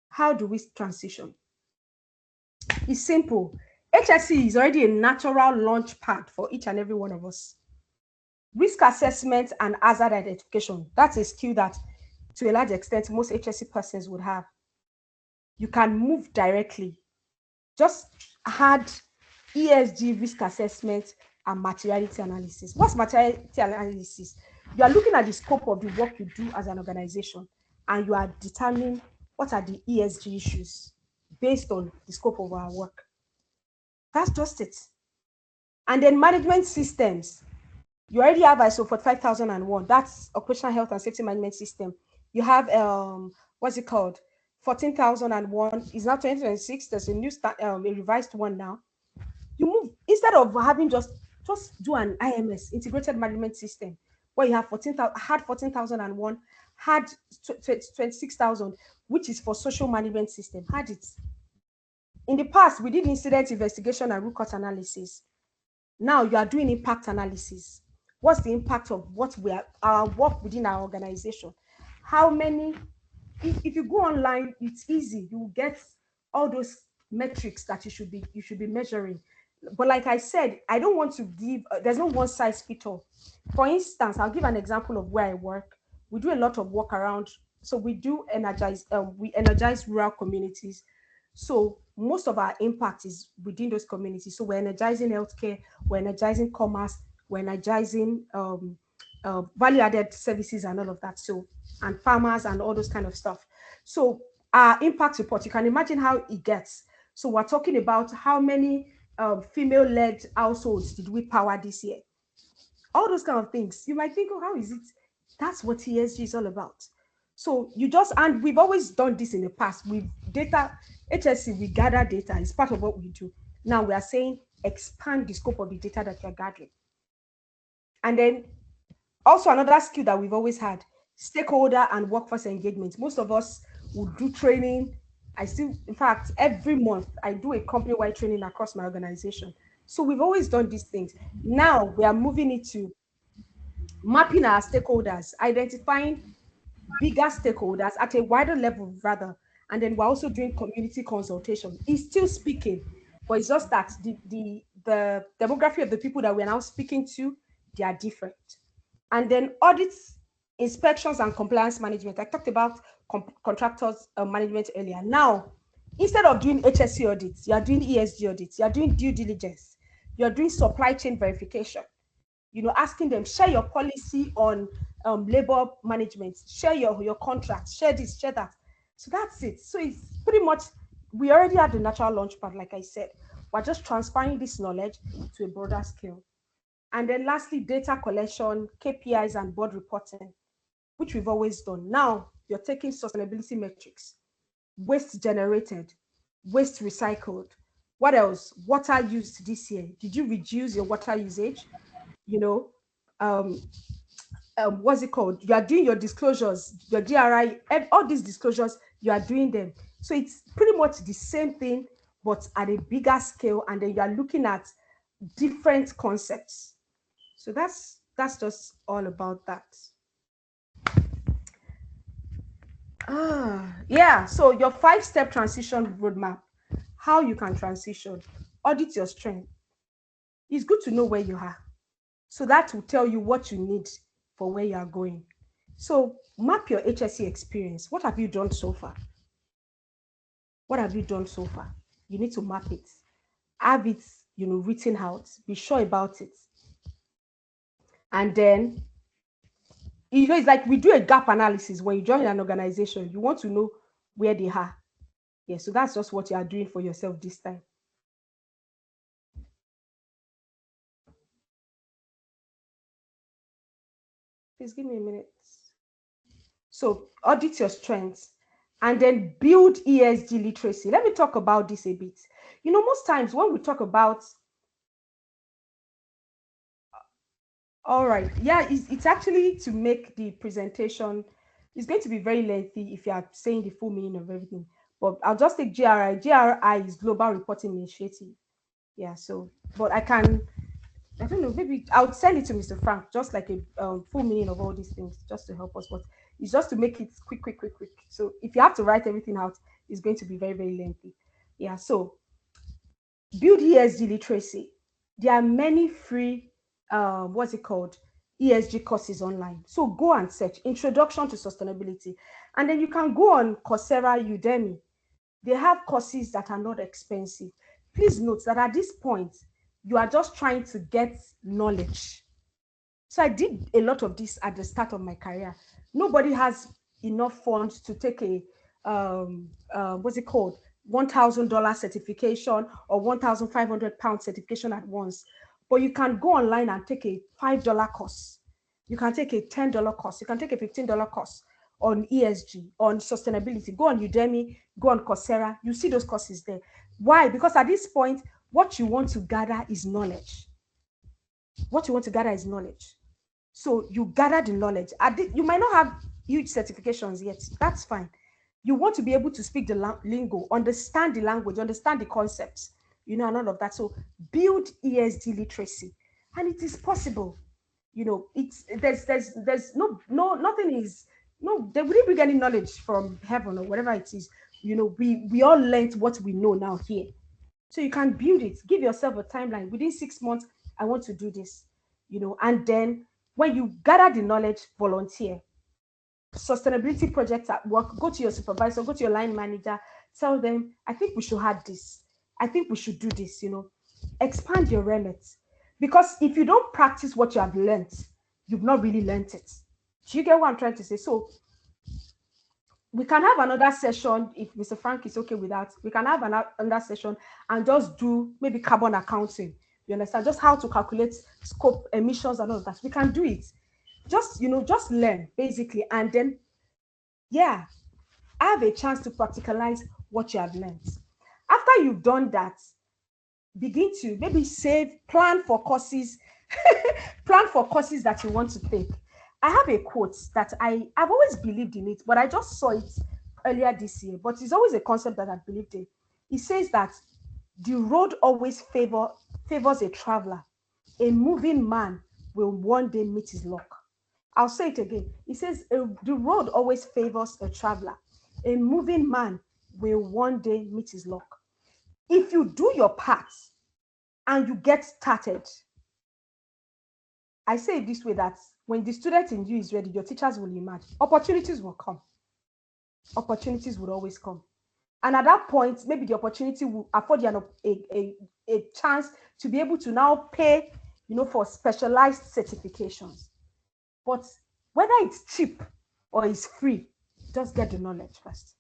S2: How do we transition? It's simple. HSE is already a natural launch pad for each and every one of us. Risk assessment and hazard identification, that's a skill that to a large extent most HSE persons would have. You can move directly. Just add ESG risk assessment and materiality analysis. What's materiality analysis? You are looking at the scope of the work you do as an organization and you are determining what are the ESG issues based on the scope of our work. That's just it. And then management systems. You already have ISO 45001. That's Occupational Health and Safety Management System. You have, what's it called? 14,001 is now 2026. There's a new a revised one now. You move, instead of having just do an IMS, Integrated Management System, where you have 14,001, had 26,000, which is for social management system. Had it. In the past, we did incident investigation and root cause analysis. Now you are doing impact analysis. What's the impact of our work within our organization? How many, if you go online, it's easy. You will get all those metrics that you should be measuring. But like I said, I don't want to give, there's no one size fits all. For instance, I'll give an example of where I work. We do a lot of work around, so we energize rural communities. So most of our impact is within those communities. So we're energizing healthcare, we're energizing commerce, we're energizing value-added services and all of that. So, and farmers and all those kind of stuff. So our impact report, you can imagine how it gets. So we're talking about how many female-led households did we power this year? all those kind of things. You might think, oh, how is it? That's what ESG is all about. So you just, and we've always done this in the past. With data, HSE, we gather data. It's part of what we do. Now we are saying expand the scope of the data that you're gathering. And then also another skill that we've always had, stakeholder and workforce engagement. Most of us would do training. I still, in fact, every month I do a company-wide training across my organization. So we've always done these things. Now we are moving into mapping our stakeholders, identifying bigger stakeholders at a wider level rather, and then we're also doing community consultation. It's still speaking, but it's just that the demography of the people that we're now speaking to, they are different. And then audits, inspections, and compliance management. I talked about contractors management earlier. Now, instead of doing HSE audits, you are doing ESG audits, you are doing due diligence, you are doing supply chain verification. Asking them, share your policy on labor management, share your contracts, share this, share that. So that's it. So it's pretty much, we already have the natural launch pad, like I said. We're just transferring this knowledge to a broader scale. And then lastly, data collection, KPIs, and board reporting, which we've always done. Now you're taking sustainability metrics, waste generated, waste recycled. What else? Water used this year. Did you reduce your water usage? What's it called? You are doing your disclosures, your GRI, all these disclosures, you are doing them. So it's pretty much the same thing, but at a bigger scale. And then you are looking at different concepts. So that's just all about that. Yeah. So your 5-step transition roadmap, how you can transition, audit your strength. It's good to know where you are. So that will tell you what you need for where you are going. So map your HSE experience. What have you done so far? What have you done so far? You need to map it. Have it, written out. Be sure about it. And then, it's like we do a gap analysis when you join an organization. You want to know where they are. Yeah, so that's just what you are doing for yourself this time. Please give me a minute. So audit your strengths and then build ESG literacy. Let me talk about this a bit. Most times when we talk about, all right, yeah, it's actually to make the presentation, it's going to be very lengthy if you are saying the full meaning of everything. But I'll just take GRI. GRI is Global Reporting Initiative. Yeah, so, but I don't know, maybe I'll send it to Mr. Frank, just like a full meaning of all these things, just to help us. But it's just to make it quick. So if you have to write everything out, it's going to be very, very lengthy. Yeah, so build ESG literacy. There are many free, ESG courses online. So go and search Introduction to Sustainability. And then you can go on Coursera, Udemy. They have courses that are not expensive. Please note that at this point, you are just trying to get knowledge. So I did a lot of this at the start of my career. Nobody has enough funds to take a $1,000 certification or £1,500 certification at once. But you can go online and take a $5 course. You can take a $10 course. You can take a $15 course on ESG, on sustainability. Go on Udemy, go on Coursera. You see those courses there. Why? Because at this point, what you want to gather is knowledge. What you want to gather is knowledge. So you gather the knowledge. You might not have huge certifications yet. That's fine. You want to be able to speak the lingo, understand the language, understand the concepts, and all of that. So build ESG literacy, and it is possible. There's nothing is they wouldn't bring any knowledge from heaven or whatever it is. We all learned what we know now here. So you can build it. Give yourself a timeline. Within 6 months, I want to do this, and then when you gather the knowledge, volunteer. Sustainability projects at work, go to your supervisor, go to your line manager, tell them, I think we should have this. I think we should do this, expand your remit. Because if you don't practice what you have learned, you've not really learned it. Do you get what I'm trying to say? So we can have another session if Mr. Frank is okay with that. We can have another session and just do maybe carbon accounting. You understand? Just how to calculate scope, emissions, and all of that. We can do it. Just, just learn basically. And then, yeah, have a chance to practicalize what you have learned. After you've done that, begin to maybe save, plan for courses, plan for courses that you want to take. I have a quote that I've always believed in it, but I just saw it earlier this year. But it's always a concept that I've believed in. It says that the road always favors a traveler. A moving man will one day meet his luck. I'll say it again. It says the road always favors a traveler. A moving man will one day meet his luck. If you do your part and you get started, I say it this way, that when the student in you is ready, your teachers will emerge. Opportunities will come. Opportunities will always come. And at that point, maybe the opportunity will afford you a chance to be able to now pay, for specialized certifications. But whether it's cheap or it's free, just get the knowledge first.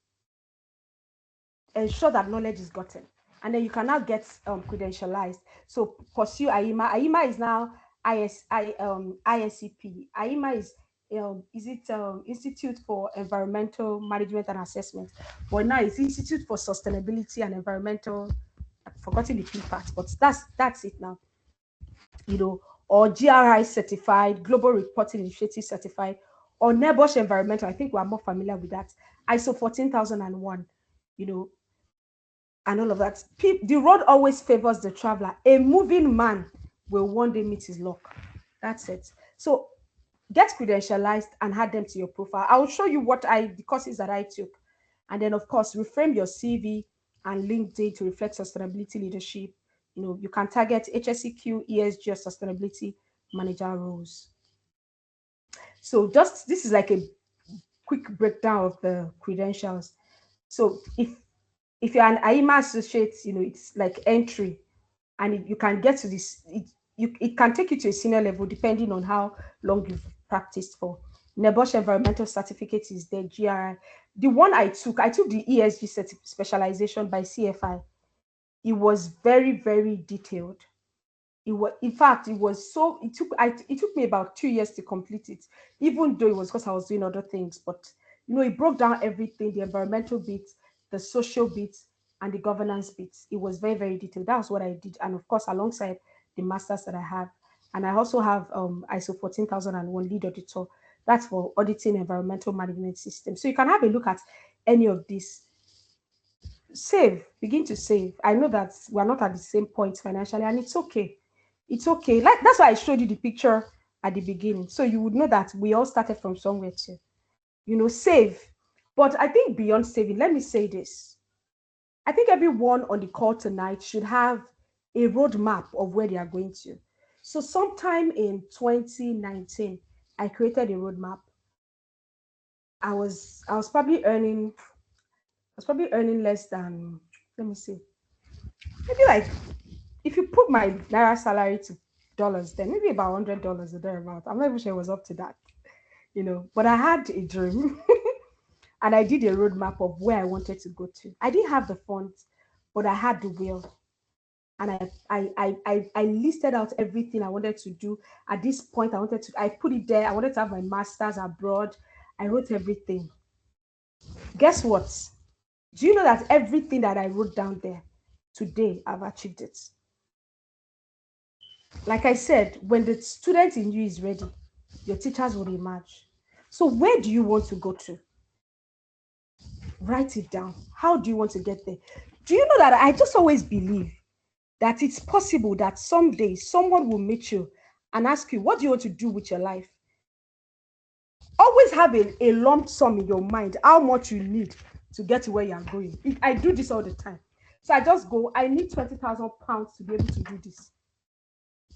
S2: Ensure that knowledge is gotten. And then you can now get credentialized. So pursue AIMA. AIMA is now ISCP. AIMA is Institute for Environmental Management and Assessment. But now it's Institute for Sustainability and Environmental. I've forgotten the P part, but that's it now. Or GRI certified, Global Reporting Initiative certified, or NEBOSH Environmental. I think we are more familiar with that. ISO 14001, and all of that. The road always favors the traveler. A moving man will one day meet his luck. That's it. So get credentialized and add them to your profile. I will show you the courses that I took. And then, of course, reframe your CV and LinkedIn to reflect sustainability leadership. You can target HSEQ, ESG, or sustainability manager roles. So this is like a quick breakdown of the credentials. So if you're an AIMA associate, it's like entry, and you can get to this. It can take you to a senior level depending on how long you've practiced for. NEBOSH Environmental Certificate is there, GRI. The one I took the ESG specialization by CFI. It was very, very detailed. In fact, it took me about 2 years to complete it, even though it was because I was doing other things. But it broke down everything: the environmental bits, the social bits, and the governance bits. It was very, very detailed. That was what I did, and of course, alongside the masters that I have, and I also have ISO 14001 lead auditor. That's for auditing environmental management systems. So you can have a look at any of these. Begin to save. I know that we're not at the same point financially, and it's okay. It's okay. That's why I showed you the picture at the beginning. So you would know that we all started from somewhere to, save. But I think beyond saving, let me say this. I think everyone on the call tonight should have a roadmap of where they are going to. So sometime in 2019, I created a roadmap. I was probably earning less than, let me see, maybe like, if you put my Naira salary to dollars, then maybe about $100 or thereabout. I'm not even sure it was up to that, but I had a dream and I did a roadmap of where I wanted to go to. I didn't have the funds, but I had the will. And I listed out everything I wanted to do. At this point, I put it there. I wanted to have my master's abroad. I wrote everything. Guess what? Do you know that everything that I wrote down there, today, I've achieved it? Like I said, when the student in you is ready, your teachers will emerge. So where do you want to go to? Write it down. How do you want to get there? Do you know that I just always believe that it's possible that someday someone will meet you and ask you, what do you want to do with your life? Always have a lump sum in your mind, how much you need to get to where you are going. I do this all the time. So I just go, I need 20,000 pounds to be able to do this.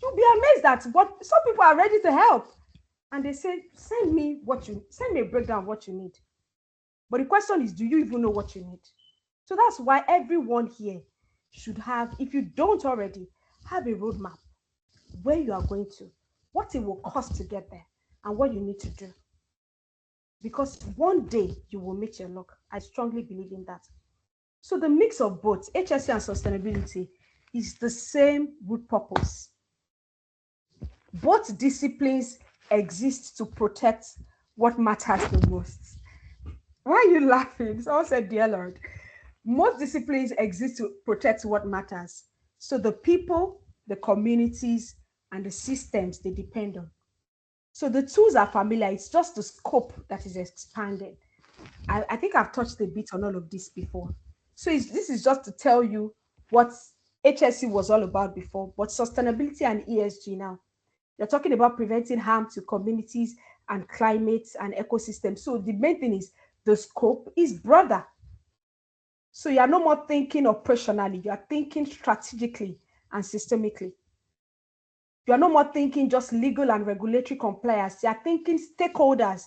S2: You'll be amazed at what some people are ready to help. And they say, send me a breakdown of what you need. But the question is, do you even know what you need? So that's why everyone here should have, if you don't already, have a roadmap where you are going to, what it will cost to get there, and what you need to do. Because one day you will meet your luck. I strongly believe in that. So the mix of both HSE and sustainability is the same root purpose. Both disciplines exist to protect what matters the most. Why are you laughing? Someone said, dear Lord. Most disciplines exist to protect what matters. So the people, the communities, and the systems they depend on. So the tools are familiar. It's just the scope that is expanded. I think I've touched a bit on all of this before. So this is just to tell you what HSE was all about before, but sustainability and ESG now. They're talking about preventing harm to communities and climate and ecosystems. So the main thing is the scope is broader. So you are no more thinking operationally, you are thinking strategically and systemically. You are no more thinking just legal and regulatory compliance, you are thinking stakeholders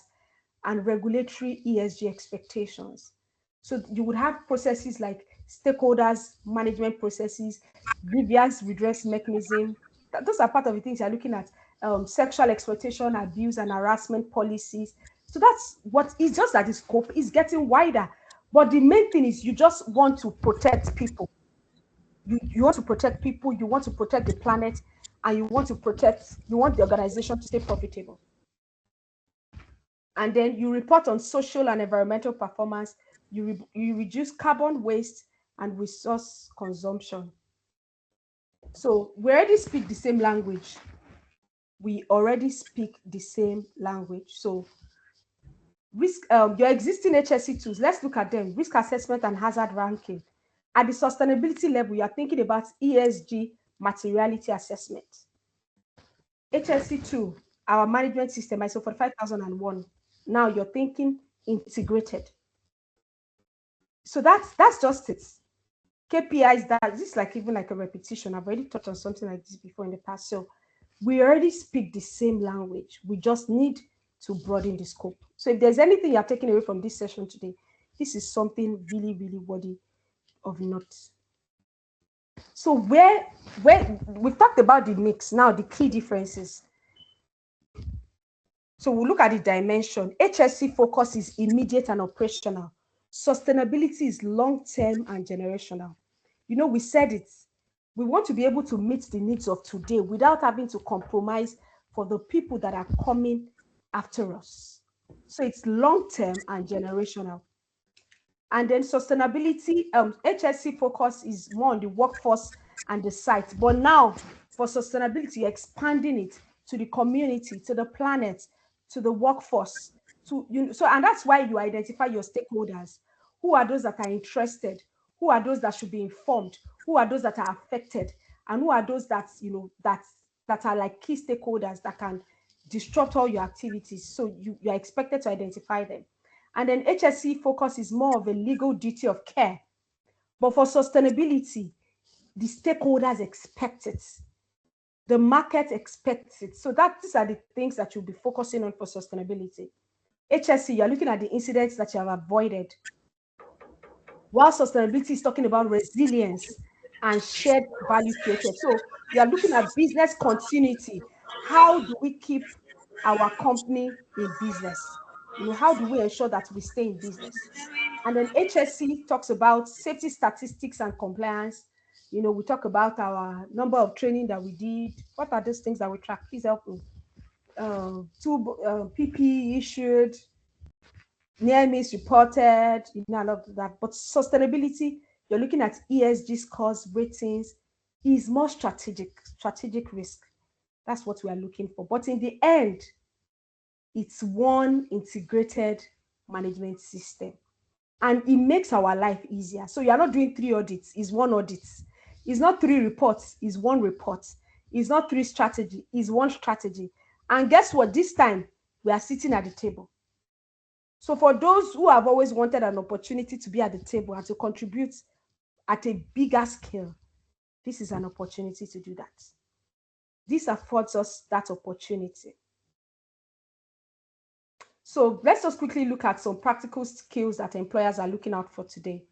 S2: and regulatory ESG expectations. So you would have processes like stakeholders, management processes, grievance redress mechanism. Those are part of the things you're looking at. Sexual exploitation, abuse, and harassment policies. So that's what it's just that the scope is getting wider. But the main thing is you just want to protect people. You want to protect people, you want to protect the planet, and you want the organization to stay profitable. And then you report on social and environmental performance, you reduce carbon waste and resource consumption. So we already speak the same language. So risk, your existing HSE tools, let's look at them. Risk assessment and hazard ranking. At the sustainability level, you are thinking about ESG materiality assessment. HSE2, our management system, ISO 45001. Now you're thinking integrated. So that's just it. KPIs, that this is like even like a repetition. I've already touched on something like this before in the past. So we already speak the same language. We just need to broaden the scope. So if there's anything you're taking away from this session today, this is something really, really worthy of note. So where we've talked about the mix, now the key differences. So we'll look at the dimension. HSE focus is immediate and operational. Sustainability is long-term and generational. You know, we said it. We want to be able to meet the needs of today without having to compromise for the people that are coming after us. So it's long-term and generational. And then sustainability, HSE focus is more on the workforce and the site. But now for sustainability, you're expanding it to the community, to the planet, to the workforce. And that's why you identify your stakeholders. Who are those that are interested? Who are those that should be informed? Who are those that are affected? And who are those that, that are like key stakeholders that can disrupt all your activities? So you're expected to identify them. And then HSE focus is more of a legal duty of care. But for sustainability, the stakeholders expect it. The market expects it. So these are the things that you'll be focusing on for sustainability. HSE, you're looking at the incidents that you have avoided. While sustainability is talking about resilience and shared value created. So you're looking at business continuity. How do we keep our company in business? How do we ensure that we stay in business? And then HSE talks about safety statistics and compliance. We talk about our number of training that we did. What are those things that we track? Please help me. PPE issued, near miss reported, I love that. But sustainability, you're looking at ESG scores, ratings, is more strategic risk. That's what we are looking for. But in the end, it's one integrated management system. And it makes our life easier. So you're not doing 3 audits, it's 1 audit. It's not 3 reports, it's 1 report. It's not 3 strategy, it's 1 strategy. And guess what? This time, we are sitting at the table. So for those who have always wanted an opportunity to be at the table and to contribute at a bigger scale, this is an opportunity to do that. This affords us that opportunity. So let's just quickly look at some practical skills that employers are looking out for today.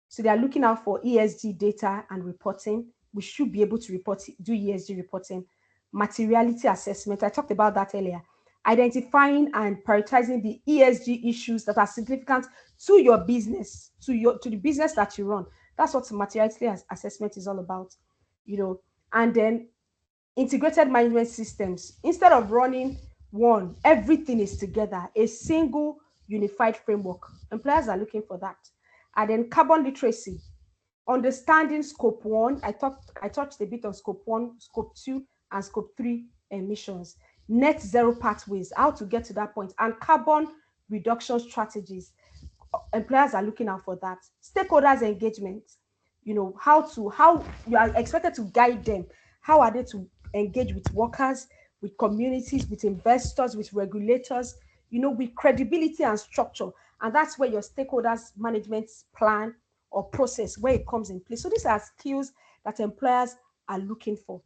S2: So they are looking out for ESG data and reporting. We should be able to do ESG reporting. Materiality assessment, I talked about that earlier. Identifying and prioritizing the ESG issues that are significant to your business, to the business that you run. That's what materiality assessment is all about. And then integrated management systems. Instead of running one, everything is together, a single unified framework. Employers are looking for that. And then carbon literacy, understanding scope one. I touched a bit on scope one, scope two, and scope three emissions. Net zero pathways, how to get to that point, and carbon reduction strategies. Employers are looking out for that. Stakeholders engagement, how you are expected to guide them. How are they to engage with workers, with communities, with investors, with regulators, with credibility and structure. And that's where your stakeholders management plan or process, where it comes in place. So these are skills that employers are looking for.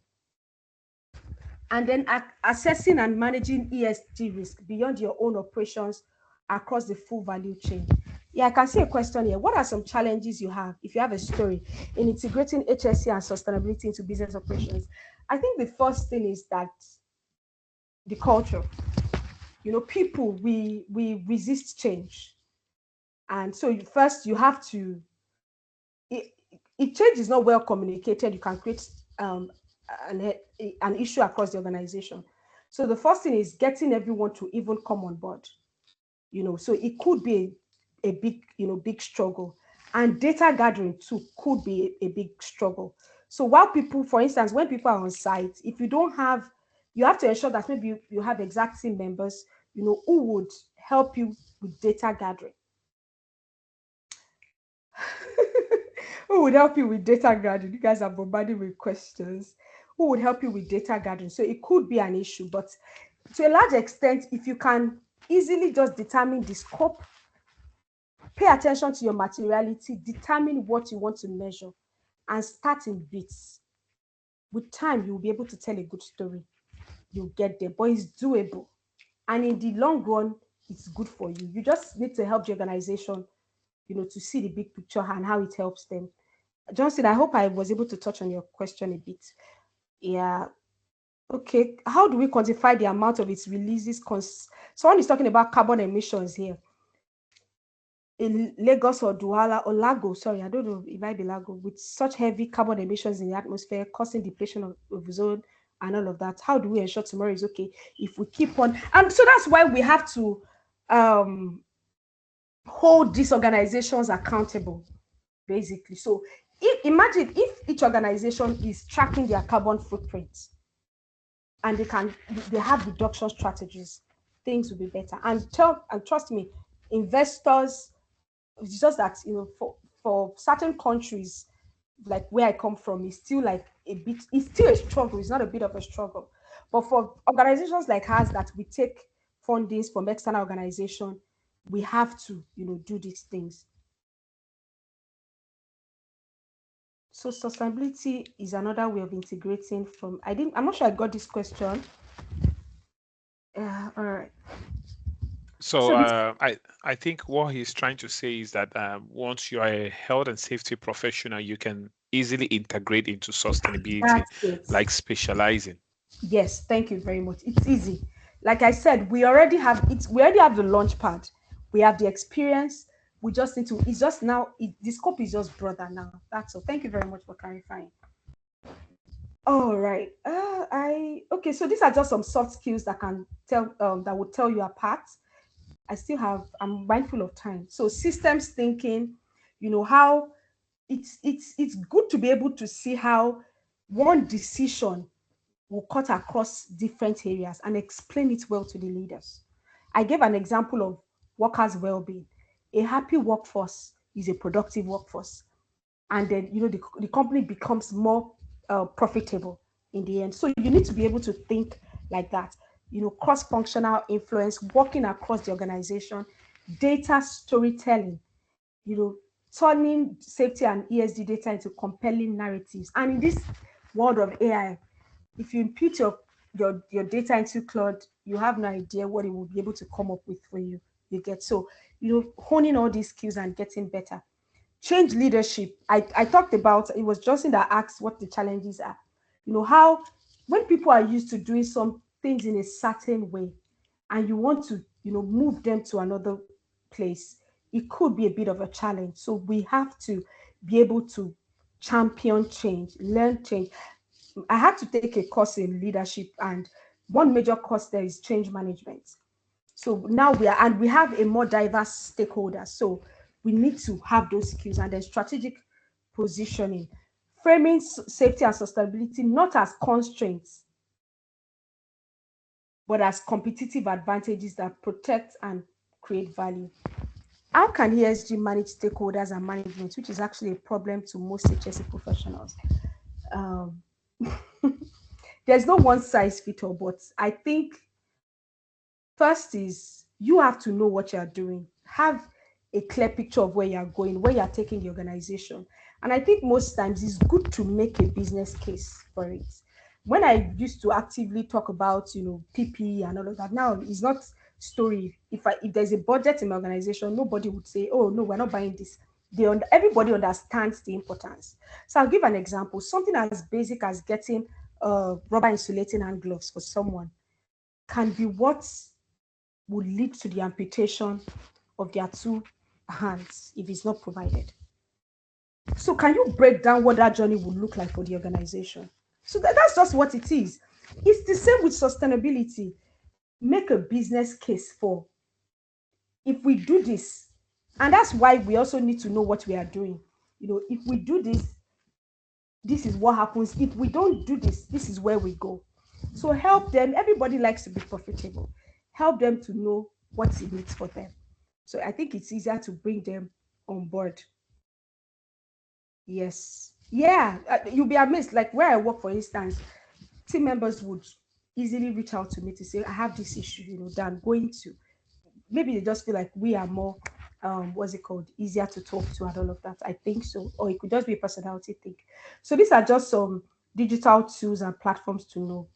S2: And then assessing and managing ESG risk beyond your own operations across the full value chain. Yeah, I can see a question here. What are some challenges you have, if you have a story, in integrating HSE and sustainability into business operations? I think the first thing is that the culture. People, we resist change. And so first you have to, if change is not well communicated, you can create an issue across the organization. So the first thing is getting everyone to even come on board. So it could be a big, big struggle. And data gathering too could be a big struggle. So while people, for instance, when people are on site, if you don't have, you have to ensure that maybe you have exact team members, who would help you with data gathering. Who would help you with data gathering? You guys are bombarding with questions. Who would help you with data gathering? So it could be an issue, but to a large extent, if you can easily just determine the scope, pay attention to your materiality, determine what you want to measure, and start in bits. With time, you'll be able to tell a good story. You'll get there, but it's doable. And in the long run, it's good for you. You just need to help the organization, to see the big picture and how it helps them. Johnson, I hope I was able to touch on your question a bit. Yeah. Okay. How do we quantify the amount of its releases? Someone is talking about carbon emissions here. In Lagos or Douala or Lago, sorry, I don't know, it might be Lago, with such heavy carbon emissions in the atmosphere, causing depletion of ozone and all of that. How do we ensure tomorrow is okay if we keep on? And so that's why we have to hold these organizations accountable, basically. So imagine if each organization is tracking their carbon footprint and they have reduction strategies, things will be better. And trust me, investors, it's just that for certain countries, like where I come from, it's still like it's still a struggle. It's not a bit of a struggle. But for organizations like ours that we take fundings from external organization, we have to, do these things. So sustainability is another way of integrating from, I'm not sure I got this question. All right.
S1: So I think what he's trying to say is that once you are a health and safety professional, you can easily integrate into sustainability, like specializing.
S2: Yes, thank you very much. It's easy. Like I said, we already have it. We already have the launch pad. We have the experience. We just need to. It's just now. The scope is just broader now. That's all. Thank you very much for clarifying. All right. Okay. So these are just some soft skills that can tell that would tell you apart. I'm mindful of time. So systems thinking, how it's good to be able to see how one decision will cut across different areas and explain it well to the leaders. I gave an example of workers' well-being. A happy workforce is a productive workforce. And then, the company becomes more profitable in the end. So you need to be able to think like that, cross-functional influence, working across the organization, data storytelling, turning safety and ESG data into compelling narratives. And in this world of AI, if you input your data into Claude, you have no idea what it will be able to come up with for you. You get so, honing all these skills and getting better. Change leadership. I talked about, it was Justin that asked what the challenges are. How when people are used to doing some things in a certain way and you want to, move them to another place, it could be a bit of a challenge. So we have to be able to champion change, learn change. I had to take a course in leadership, and one major course there is change management. So now we have a more diverse stakeholders. So we need to have those skills, and then strategic positioning, framing safety and sustainability not as constraints, but as competitive advantages that protect and create value. How can ESG manage stakeholders and management, which is actually a problem to most HSE professionals? Um, there's no one size fits all, but I think first is you have to know what you're doing. Have a clear picture of where you're going, where you're taking the organization. And I think most times it's good to make a business case for it. When I used to actively talk about, PPE and all of that, now it's not story. If there's a budget in my organization, nobody would say, "Oh no, we're not buying this." Everybody understands the importance. So I'll give an example. Something as basic as getting rubber insulating hand gloves for someone can be what would lead to the amputation of their two hands if it's not provided. So can you break down what that journey would look like for the organization? So that's just what it is. It's the same with sustainability. Make a business case for, if we do this, and that's why we also need to know what we are doing. If we do this, this is what happens. If we don't do this, this is where we go. So help them. Everybody likes to be profitable. Help them to know what it needs for them. So I think it's easier to bring them on board. Yes. Yeah. You'll be amazed. Like where I work, for instance, team members would easily reach out to me to say, I have this issue, that I'm going to. Maybe they just feel like we are more, what's it called, easier to talk to and all of that. I think so. Or it could just be a personality thing. So these are just some digital tools and platforms to know.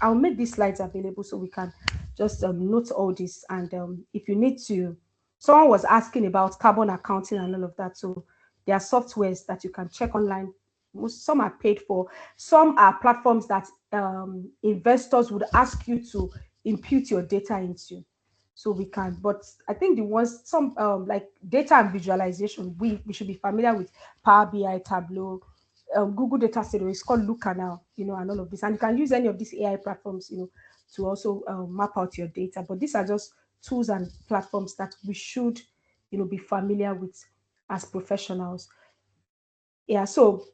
S2: I'll make these slides available so we can just note all this. And if you need to, someone was asking about carbon accounting and all of that. So there are softwares that you can check online. Some are paid for. Some are platforms that investors would ask you to impute your data into. So we can, but I think the ones, some like data and visualization, we should be familiar with Power BI, Tableau, Google Data Studio. It's called Looker now, and all of this. And you can use any of these AI platforms, to also map out your data. But these are just tools and platforms that we should, be familiar with as professionals. Yeah. So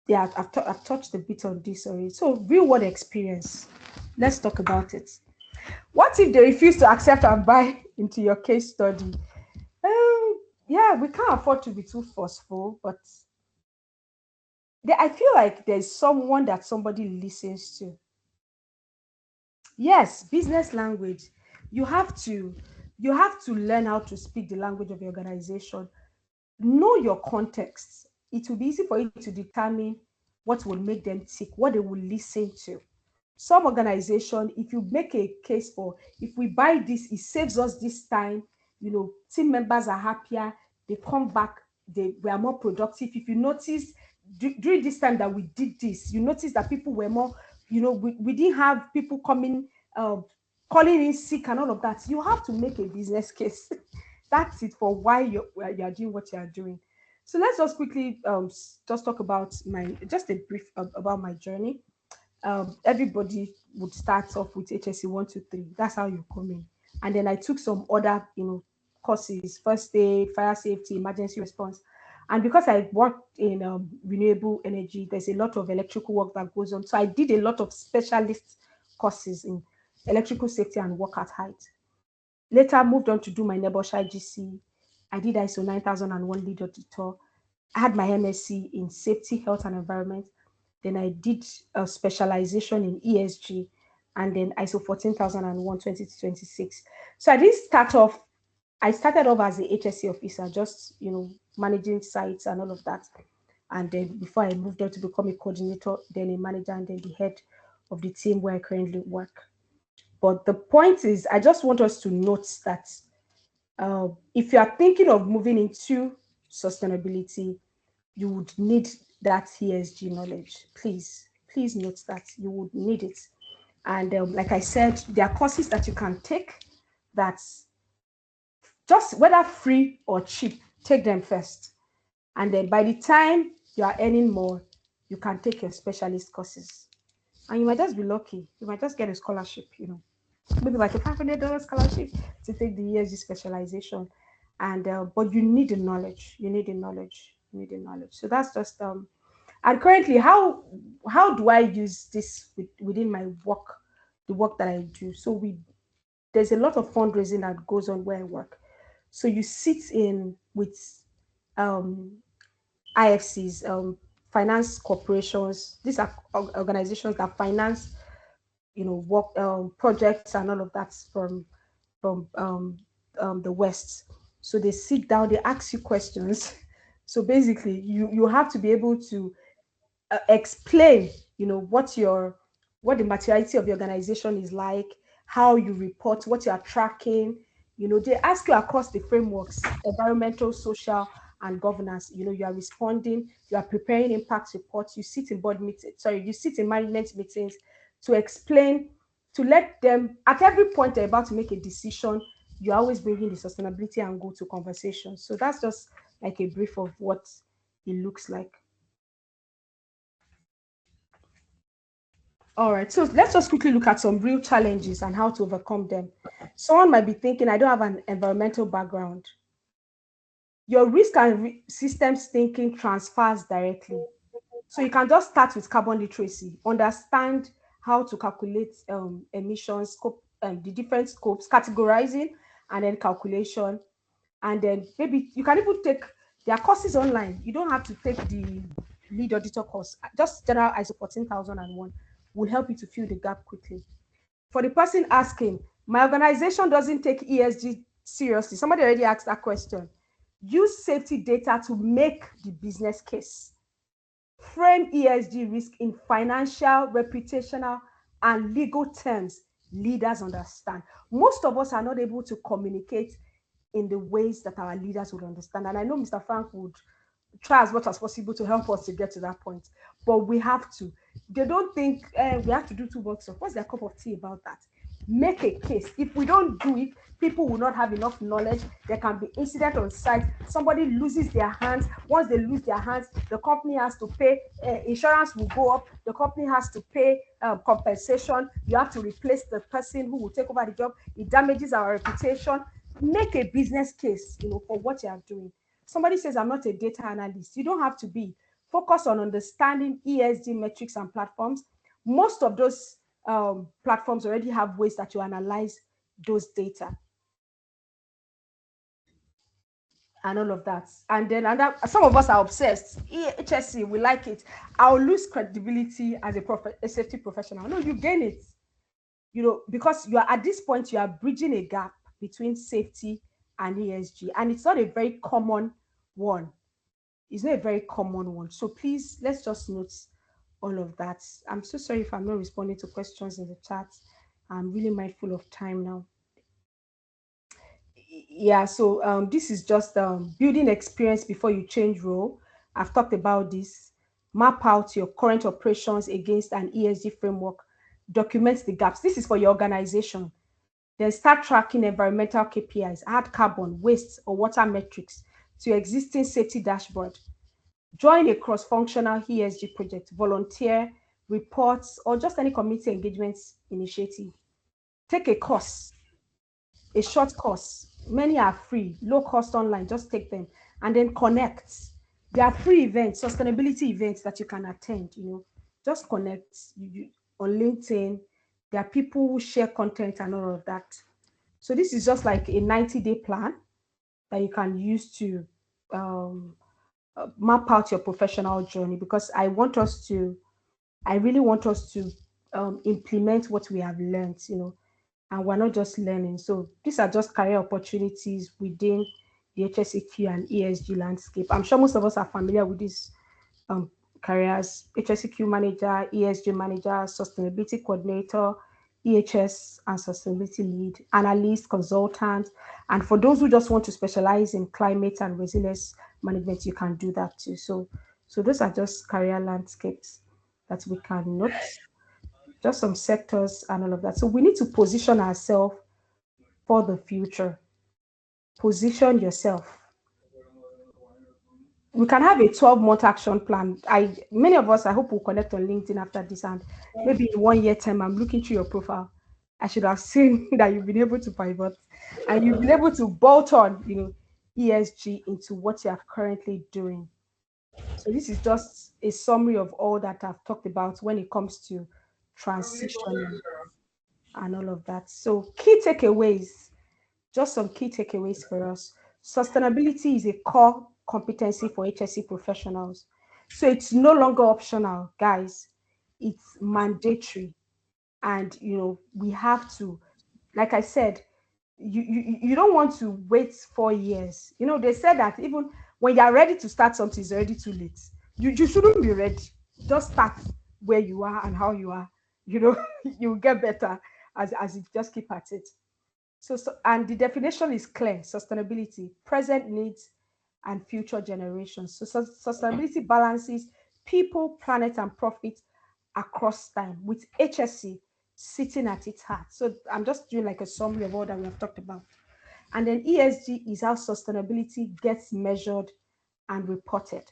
S2: yeah, I've touched a bit on this already. So real world experience. Let's talk about it. What if they refuse to accept and buy into your case study? Yeah, we can't afford to be too forceful, but I feel like there's someone that somebody listens to. Yes, business language. You have to learn how to speak the language of your organization. Know your context. It will be easy for you to determine what will make them tick, what they will listen to. Some organization, if you make a case for, if we buy this, it saves us this time, team members are happier, they come back, we are more productive. If you notice during this time that we did this, you notice that people were more, we didn't have people coming, calling in sick and all of that. You have to make a business case. That's it for why you're doing what you're doing. So let's just quickly just talk about just a brief about my journey. Everybody would start off with HSE 1, 2, 3. That's how you come in. And then I took some other, courses, first aid, fire safety, emergency response. And because I worked in renewable energy, there's a lot of electrical work that goes on. So I did a lot of specialist courses in electrical safety and work at height. Later, I moved on to do my NEBOSH IGC. I did ISO 9001 lead auditor. I had my MSc in safety, health, and environment. Then I did a specialization in ESG, and then ISO 14001 2026. So I didn't start off, I started off as a HSE officer, just, managing sites and all of that. And then before I moved on to become a coordinator, then a manager, and then the head of the team where I currently work. But the point is, I just want us to note that if you are thinking of moving into sustainability, you would need that ESG knowledge. Please note that you would need it. And like I said, there are courses that you can take that just whether free or cheap, take them first. And then by the time you are earning more, you can take your specialist courses. And you might just be lucky. You might just get a scholarship, maybe like a $500 scholarship to take the ESG specialization. And but you need the knowledge. You need the knowledge. You need the knowledge. So that's just and currently, how do I use this within my work, the work that I do? So there's a lot of fundraising that goes on where I work. So you sit in with um, IFCs, finance corporations. These are organizations that finance, work projects and all of that from the West. So they sit down, they ask you questions. So basically, you have to be able to explain, what the materiality of the organization is like, how you report, what you are tracking. They ask you across the frameworks: environmental, social, and governance. You are responding, you are preparing impact reports, you sit in board meetings, sorry, you sit in management meetings to explain, to let them, at every point they're about to make a decision, you're always bringing the sustainability and go to conversation. So that's just like a brief of what it looks like. All right, so let's just quickly look at some real challenges and how to overcome them. Someone might be thinking, I don't have an environmental background. Your risk and systems thinking transfers directly. So you can just start with carbon literacy, understand how to calculate emissions, scope, the different scopes, categorizing, and then calculation. And then maybe you can even take their courses online. You don't have to take the lead auditor course. Just general ISO 14001 will help you to fill the gap quickly. For the person asking, my organization doesn't take ESG seriously. Somebody already asked that question. Use safety data to make the business case. Frame ESG risk in financial, reputational, and legal terms leaders understand. Most of us are not able to communicate in the ways that our leaders would understand. And I know Mr. Frank would try as much as possible to help us to get to that point. But we have to. They don't think we have to do two works of. What's their cup of tea about that? Make a case. If we don't do it, people will not have enough knowledge. There can be incident on site. Somebody loses their hands. Once they lose their hands, the company has to pay. Insurance will go up. The company has to pay compensation. You have to replace the person who will take over the job. It damages our reputation. Make a business case, for what you are doing. Somebody says, I'm not a data analyst. You don't have to be. Focus on understanding ESG metrics and platforms. Most of those platforms already have ways that you analyze those data and all of that. And then some of us are obsessed. HSE, we like it. I'll lose credibility as a safety professional. No, you gain it. Because you are at this point, you are bridging a gap between safety and ESG. And it's not a very common one. It's not a very common one. So please, let's just note all of that. I'm so sorry if I'm not responding to questions in the chat. I'm really mindful of time now. Yeah, so this is just building experience before you change role. I've talked about this. Map out your current operations against an ESG framework. Document the gaps. This is for your organization. Then start tracking environmental KPIs, add carbon, waste, or water metrics to your existing safety dashboard. Join a cross-functional ESG project, volunteer, reports, or just any community engagement initiative. Take a course, a short course. Many are free, low cost online, just take them. And then connect. There are free events, sustainability events that you can attend, just connect on LinkedIn. There are people who share content and all of that. So this is just like a 90-day plan that you can use to map out your professional journey, because I really want us to implement what we have learned, and we're not just learning. So these are just career opportunities within the HSEQ and ESG landscape. I'm sure most of us are familiar with these careers: HSEQ manager, ESG manager, sustainability coordinator, EHS and sustainability lead, analyst, consultant. And for those who just want to specialize in climate and resilience management, you can do that too. So those are just career landscapes that we can note, just some sectors and all of that. So we need to position ourselves for the future. Position yourself. we can have a 12-month action plan. Many of us, I hope, will connect on LinkedIn after this, and maybe in 1 year time, I'm looking through your profile. I should have seen that you've been able to pivot and you've been able to bolt on, ESG into what you are currently doing. So this is just a summary of all that I've talked about when it comes to transitioning and all of that. So key takeaways, just some key takeaways for us. Sustainability is a core competency for HSE professionals. So it's no longer optional, guys. It's mandatory. And we have to, like I said, you don't want to wait 4 years. They said that even when you're ready to start something, it's already too late. You shouldn't be ready. Just start where you are and how you are. You'll get better as you just keep at it. So, and the definition is clear: sustainability, present needs and future generations. So sustainability balances people, planet, and profit across time, with HSE sitting at its heart. So I'm just doing like a summary of all that we have talked about. And then ESG is how sustainability gets measured and reported.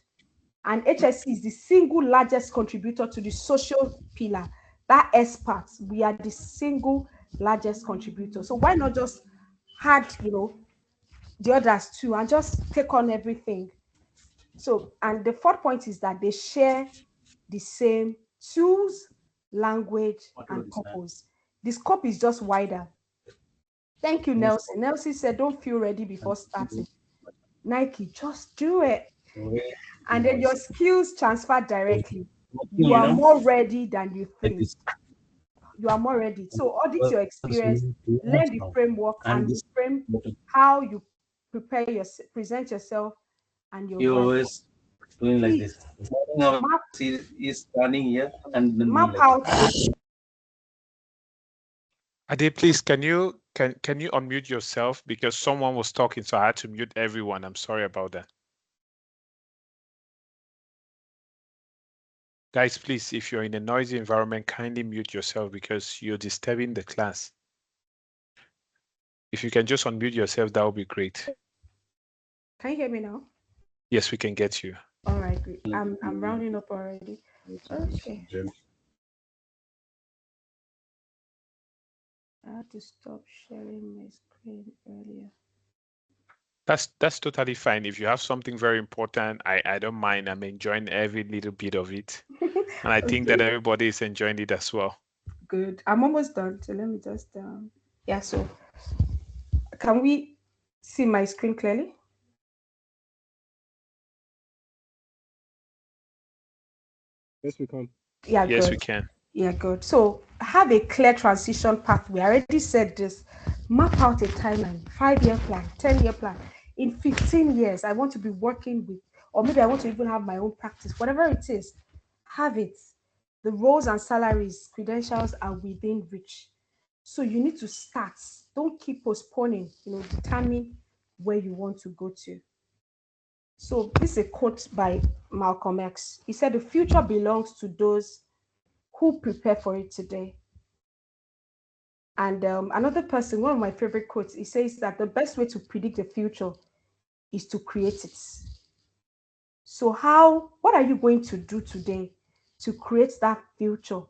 S2: And HSE is the single largest contributor to the social pillar. That expert, we are the single largest contributor. So why not just add, the others too, and just take on everything? So, and the fourth point is that they share the same tools, language, and purpose. The scope is just wider. Thank you, Nelson. Nelson said, don't feel ready before starting. Nike, just do it. And then your skills transfer directly. You are more ready than you think. You are more ready. So audit your experience, learn the framework, and frame how you present yourself and your value.
S4: Doing like
S2: Please,
S4: this. Now she is standing here and then
S2: map out.
S1: Ade, please, can you unmute yourself, because someone was talking, so I had to mute everyone. I'm sorry about that. Guys, please, if you're in a noisy environment, kindly mute yourself because you're disturbing the class. If you can just unmute yourself, that would be great.
S2: Can you hear me now?
S1: Yes, we can get you.
S2: All right, great. I'm rounding up already. Okay. I had to stop sharing my screen earlier.
S1: That's totally fine. If you have something very important, I don't mind. I'm enjoying every little bit of it. And I think that everybody is enjoying it as well.
S2: Good. I'm almost done. So let me just yeah, so can we see my screen clearly?
S5: Yes, we can.
S2: Yeah,
S1: yes,
S2: good.
S1: we can.
S2: Yeah, good. So have a clear transition path. We already said this. Map out a timeline, 5-year plan, 10-year plan. In 15 years, I want to be working with, or maybe I want to even have my own practice, whatever it is, have it. The roles and salaries, credentials are within reach. So you need to start. Don't keep postponing, determine where you want to go to. So this is a quote by Malcolm X. He said, the future belongs to those who prepare for it today. And another person, one of my favorite quotes, he says that the best way to predict the future is to create it. So what are you going to do today to create that future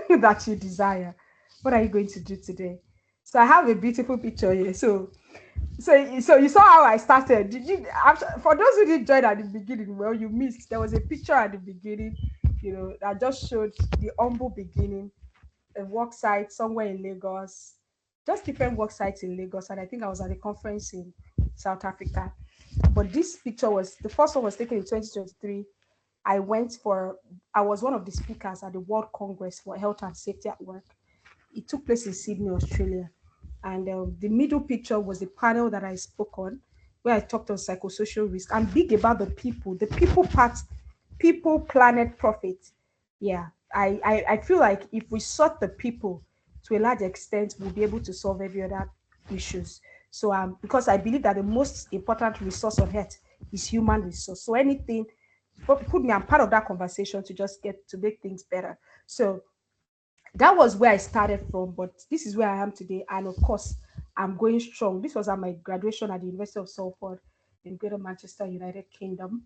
S2: that you desire? What are you going to do today? So I have a beautiful picture here. So you saw how I started. For those who didn't join at the beginning, well, you missed. There was a picture at the beginning, that just showed the humble beginning, a work site somewhere in Lagos, just different work sites in Lagos. And I think I was at a conference in South Africa. But this picture the first one was taken in 2023. I was one of the speakers at the World Congress for Health and Safety at Work. It took place in Sydney, Australia. And the middle picture was the panel that I spoke on, where I talked on psychosocial risk. I'm big about the people part, people, planet, profit. Yeah, I feel like if we sort the people to a large extent, we'll be able to solve every other issues. So because I believe that the most important resource on earth is human resource. So anything, put me, I'm part of that conversation to just get to make things better. So that was where I started from, but this is where I am today. And of course, I'm going strong. This was at my graduation at the University of Salford in Greater Manchester, United Kingdom.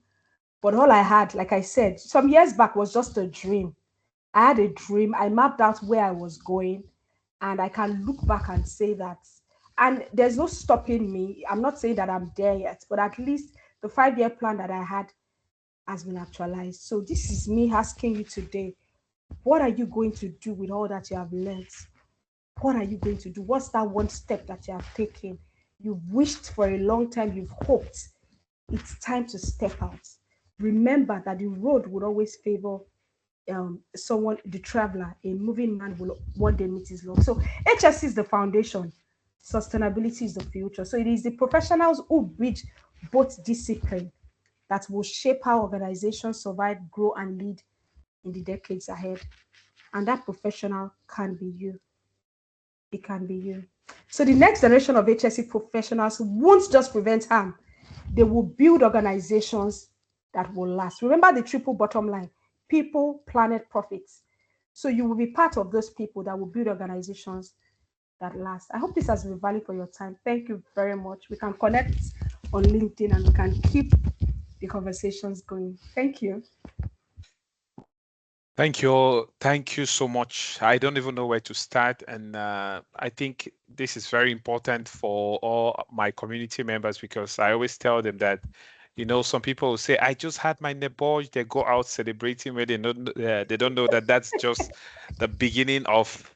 S2: But all I had, like I said, some years back was just a dream. I had a dream. I mapped out where I was going, and I can look back and say that. And there's no stopping me. I'm not saying that I'm there yet, but at least the 5 year plan that I had has been actualized. So this is me asking you today, what are you going to do with all that you have learned? What are you going to do? What's that one step that you have taken? You've wished for a long time, you've hoped. It's time to step out. Remember that the road would always favor someone, the traveler. A moving man will one day meet his Lord. So HSE is the foundation. Sustainability is the future. So it is the professionals who bridge both discipline that will shape how organizations survive, grow, and lead in the decades ahead. And that professional can be you. It can be you. So the next generation of HSE professionals won't just prevent harm, they will build organizations that will last. Remember the triple bottom line: people, planet, profits. So you will be part of those people that will build organizations that last. I hope this has been valid for your time. Thank you very much. We can connect on LinkedIn and we can keep the conversations going. Thank you.
S1: Thank you. Thank you so much. I don't even know where to start. And I think this is very important for all my community members, because I always tell them that, some people will say, I just had my nebosh. They go out celebrating where they don't know that that's just the beginning of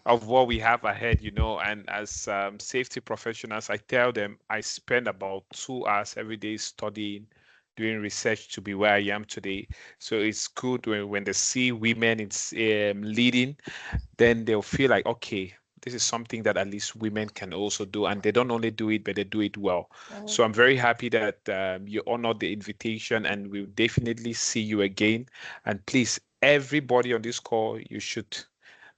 S1: what we have ahead, and as safety professionals, I tell them I spend about 2 hours every day studying, doing research to be where I am today. So it's good when they see women leading, then they'll feel like, okay, this is something that at least women can also do, and they don't only do it, but they do it well. So I'm very happy that you honored the invitation, and we'll definitely see you again. And please, everybody on this call, you should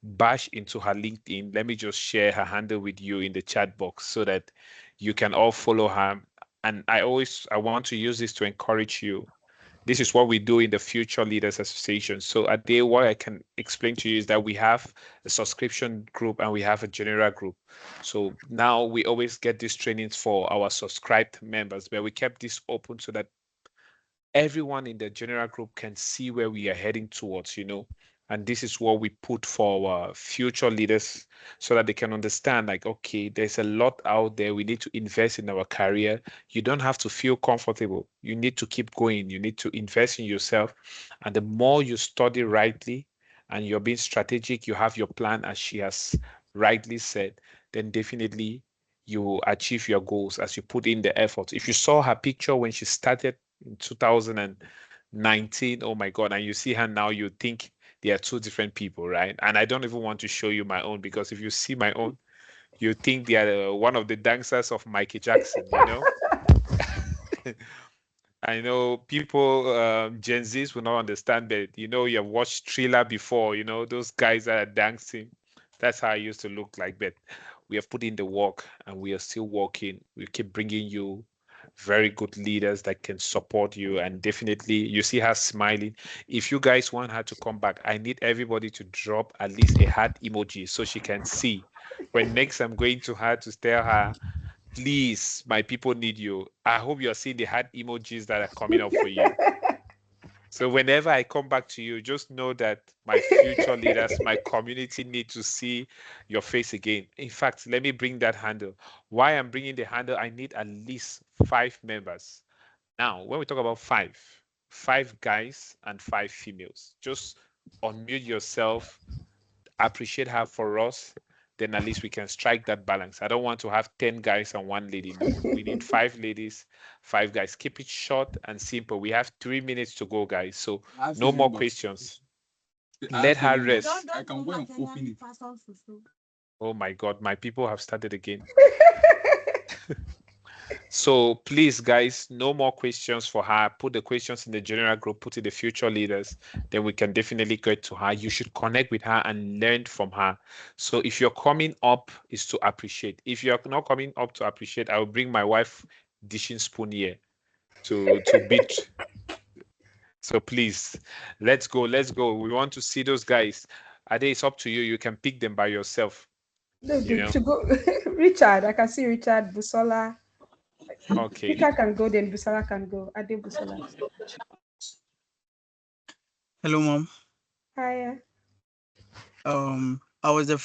S1: bash into her LinkedIn. Let me just share her handle with you in the chat box so that you can all follow her. And I want to use this to encourage you. This is what we do in the Future Leaders Association. So a day, what I can explain to you is that we have a subscription group and we have a general group. So now we always get these trainings for our subscribed members, but we kept this open so that everyone in the general group can see where we are heading towards, and this is what we put for our future leaders so that they can understand, like, okay, there's a lot out there. We need to invest in our career. You don't have to feel comfortable. You need to keep going. You need to invest in yourself. And the more you study rightly and you're being strategic, you have your plan, as she has rightly said, then definitely you will achieve your goals as you put in the effort. If you saw her picture when she started in 2019, oh my God, and you see her now, you think they are two different people, right? And I don't even want to show you my own, because if you see my own, you think they are one of the dancers of Michael Jackson, I know people, Gen Zs will not understand that, you have watched Thriller before, those guys that are dancing. That's how I used to look like. But we have put in the work and we are still working. We keep bringing you very good leaders that can support you. And definitely, you see her smiling. If you guys want her to come back, I need everybody to drop at least a heart emoji so she can see. When next I'm going to her to tell her, please, my people need you. I hope you're seeing the heart emojis that are coming up for you. So whenever I come back to you, just know that my future leaders, my community need to see your face again. In fact, let me bring that handle. Why I'm bringing the handle, I need at least 5 members. Now, when we talk about 5 guys and 5 females, just unmute yourself, appreciate her for us, then at least we can strike that balance. I don't want to have 10 guys and 1 lady. No, we need 5 ladies, 5 guys. Keep it short and simple. We have 3 minutes to go, guys. So no more questions. Let her rest.
S4: I can go and open it.
S1: Oh my God, my people have started again. So please, guys, no more questions for her. Put the questions in the general group, put in the future leaders, then we can definitely get to her. You should connect with her and learn from her. So if you're coming up, is to appreciate. If you're not coming up to appreciate, I will bring my wife dishing spoon here to beat. So please, let's go. We want to see those guys. Ade, it's up to you. You can pick them by yourself.
S2: No, to go. Richard, I can see Richard, Busola,
S1: Okay.
S2: Speaker can go, then Busala can go. Ade Busala.
S3: Hello, Mom.
S2: Hi.
S3: I was the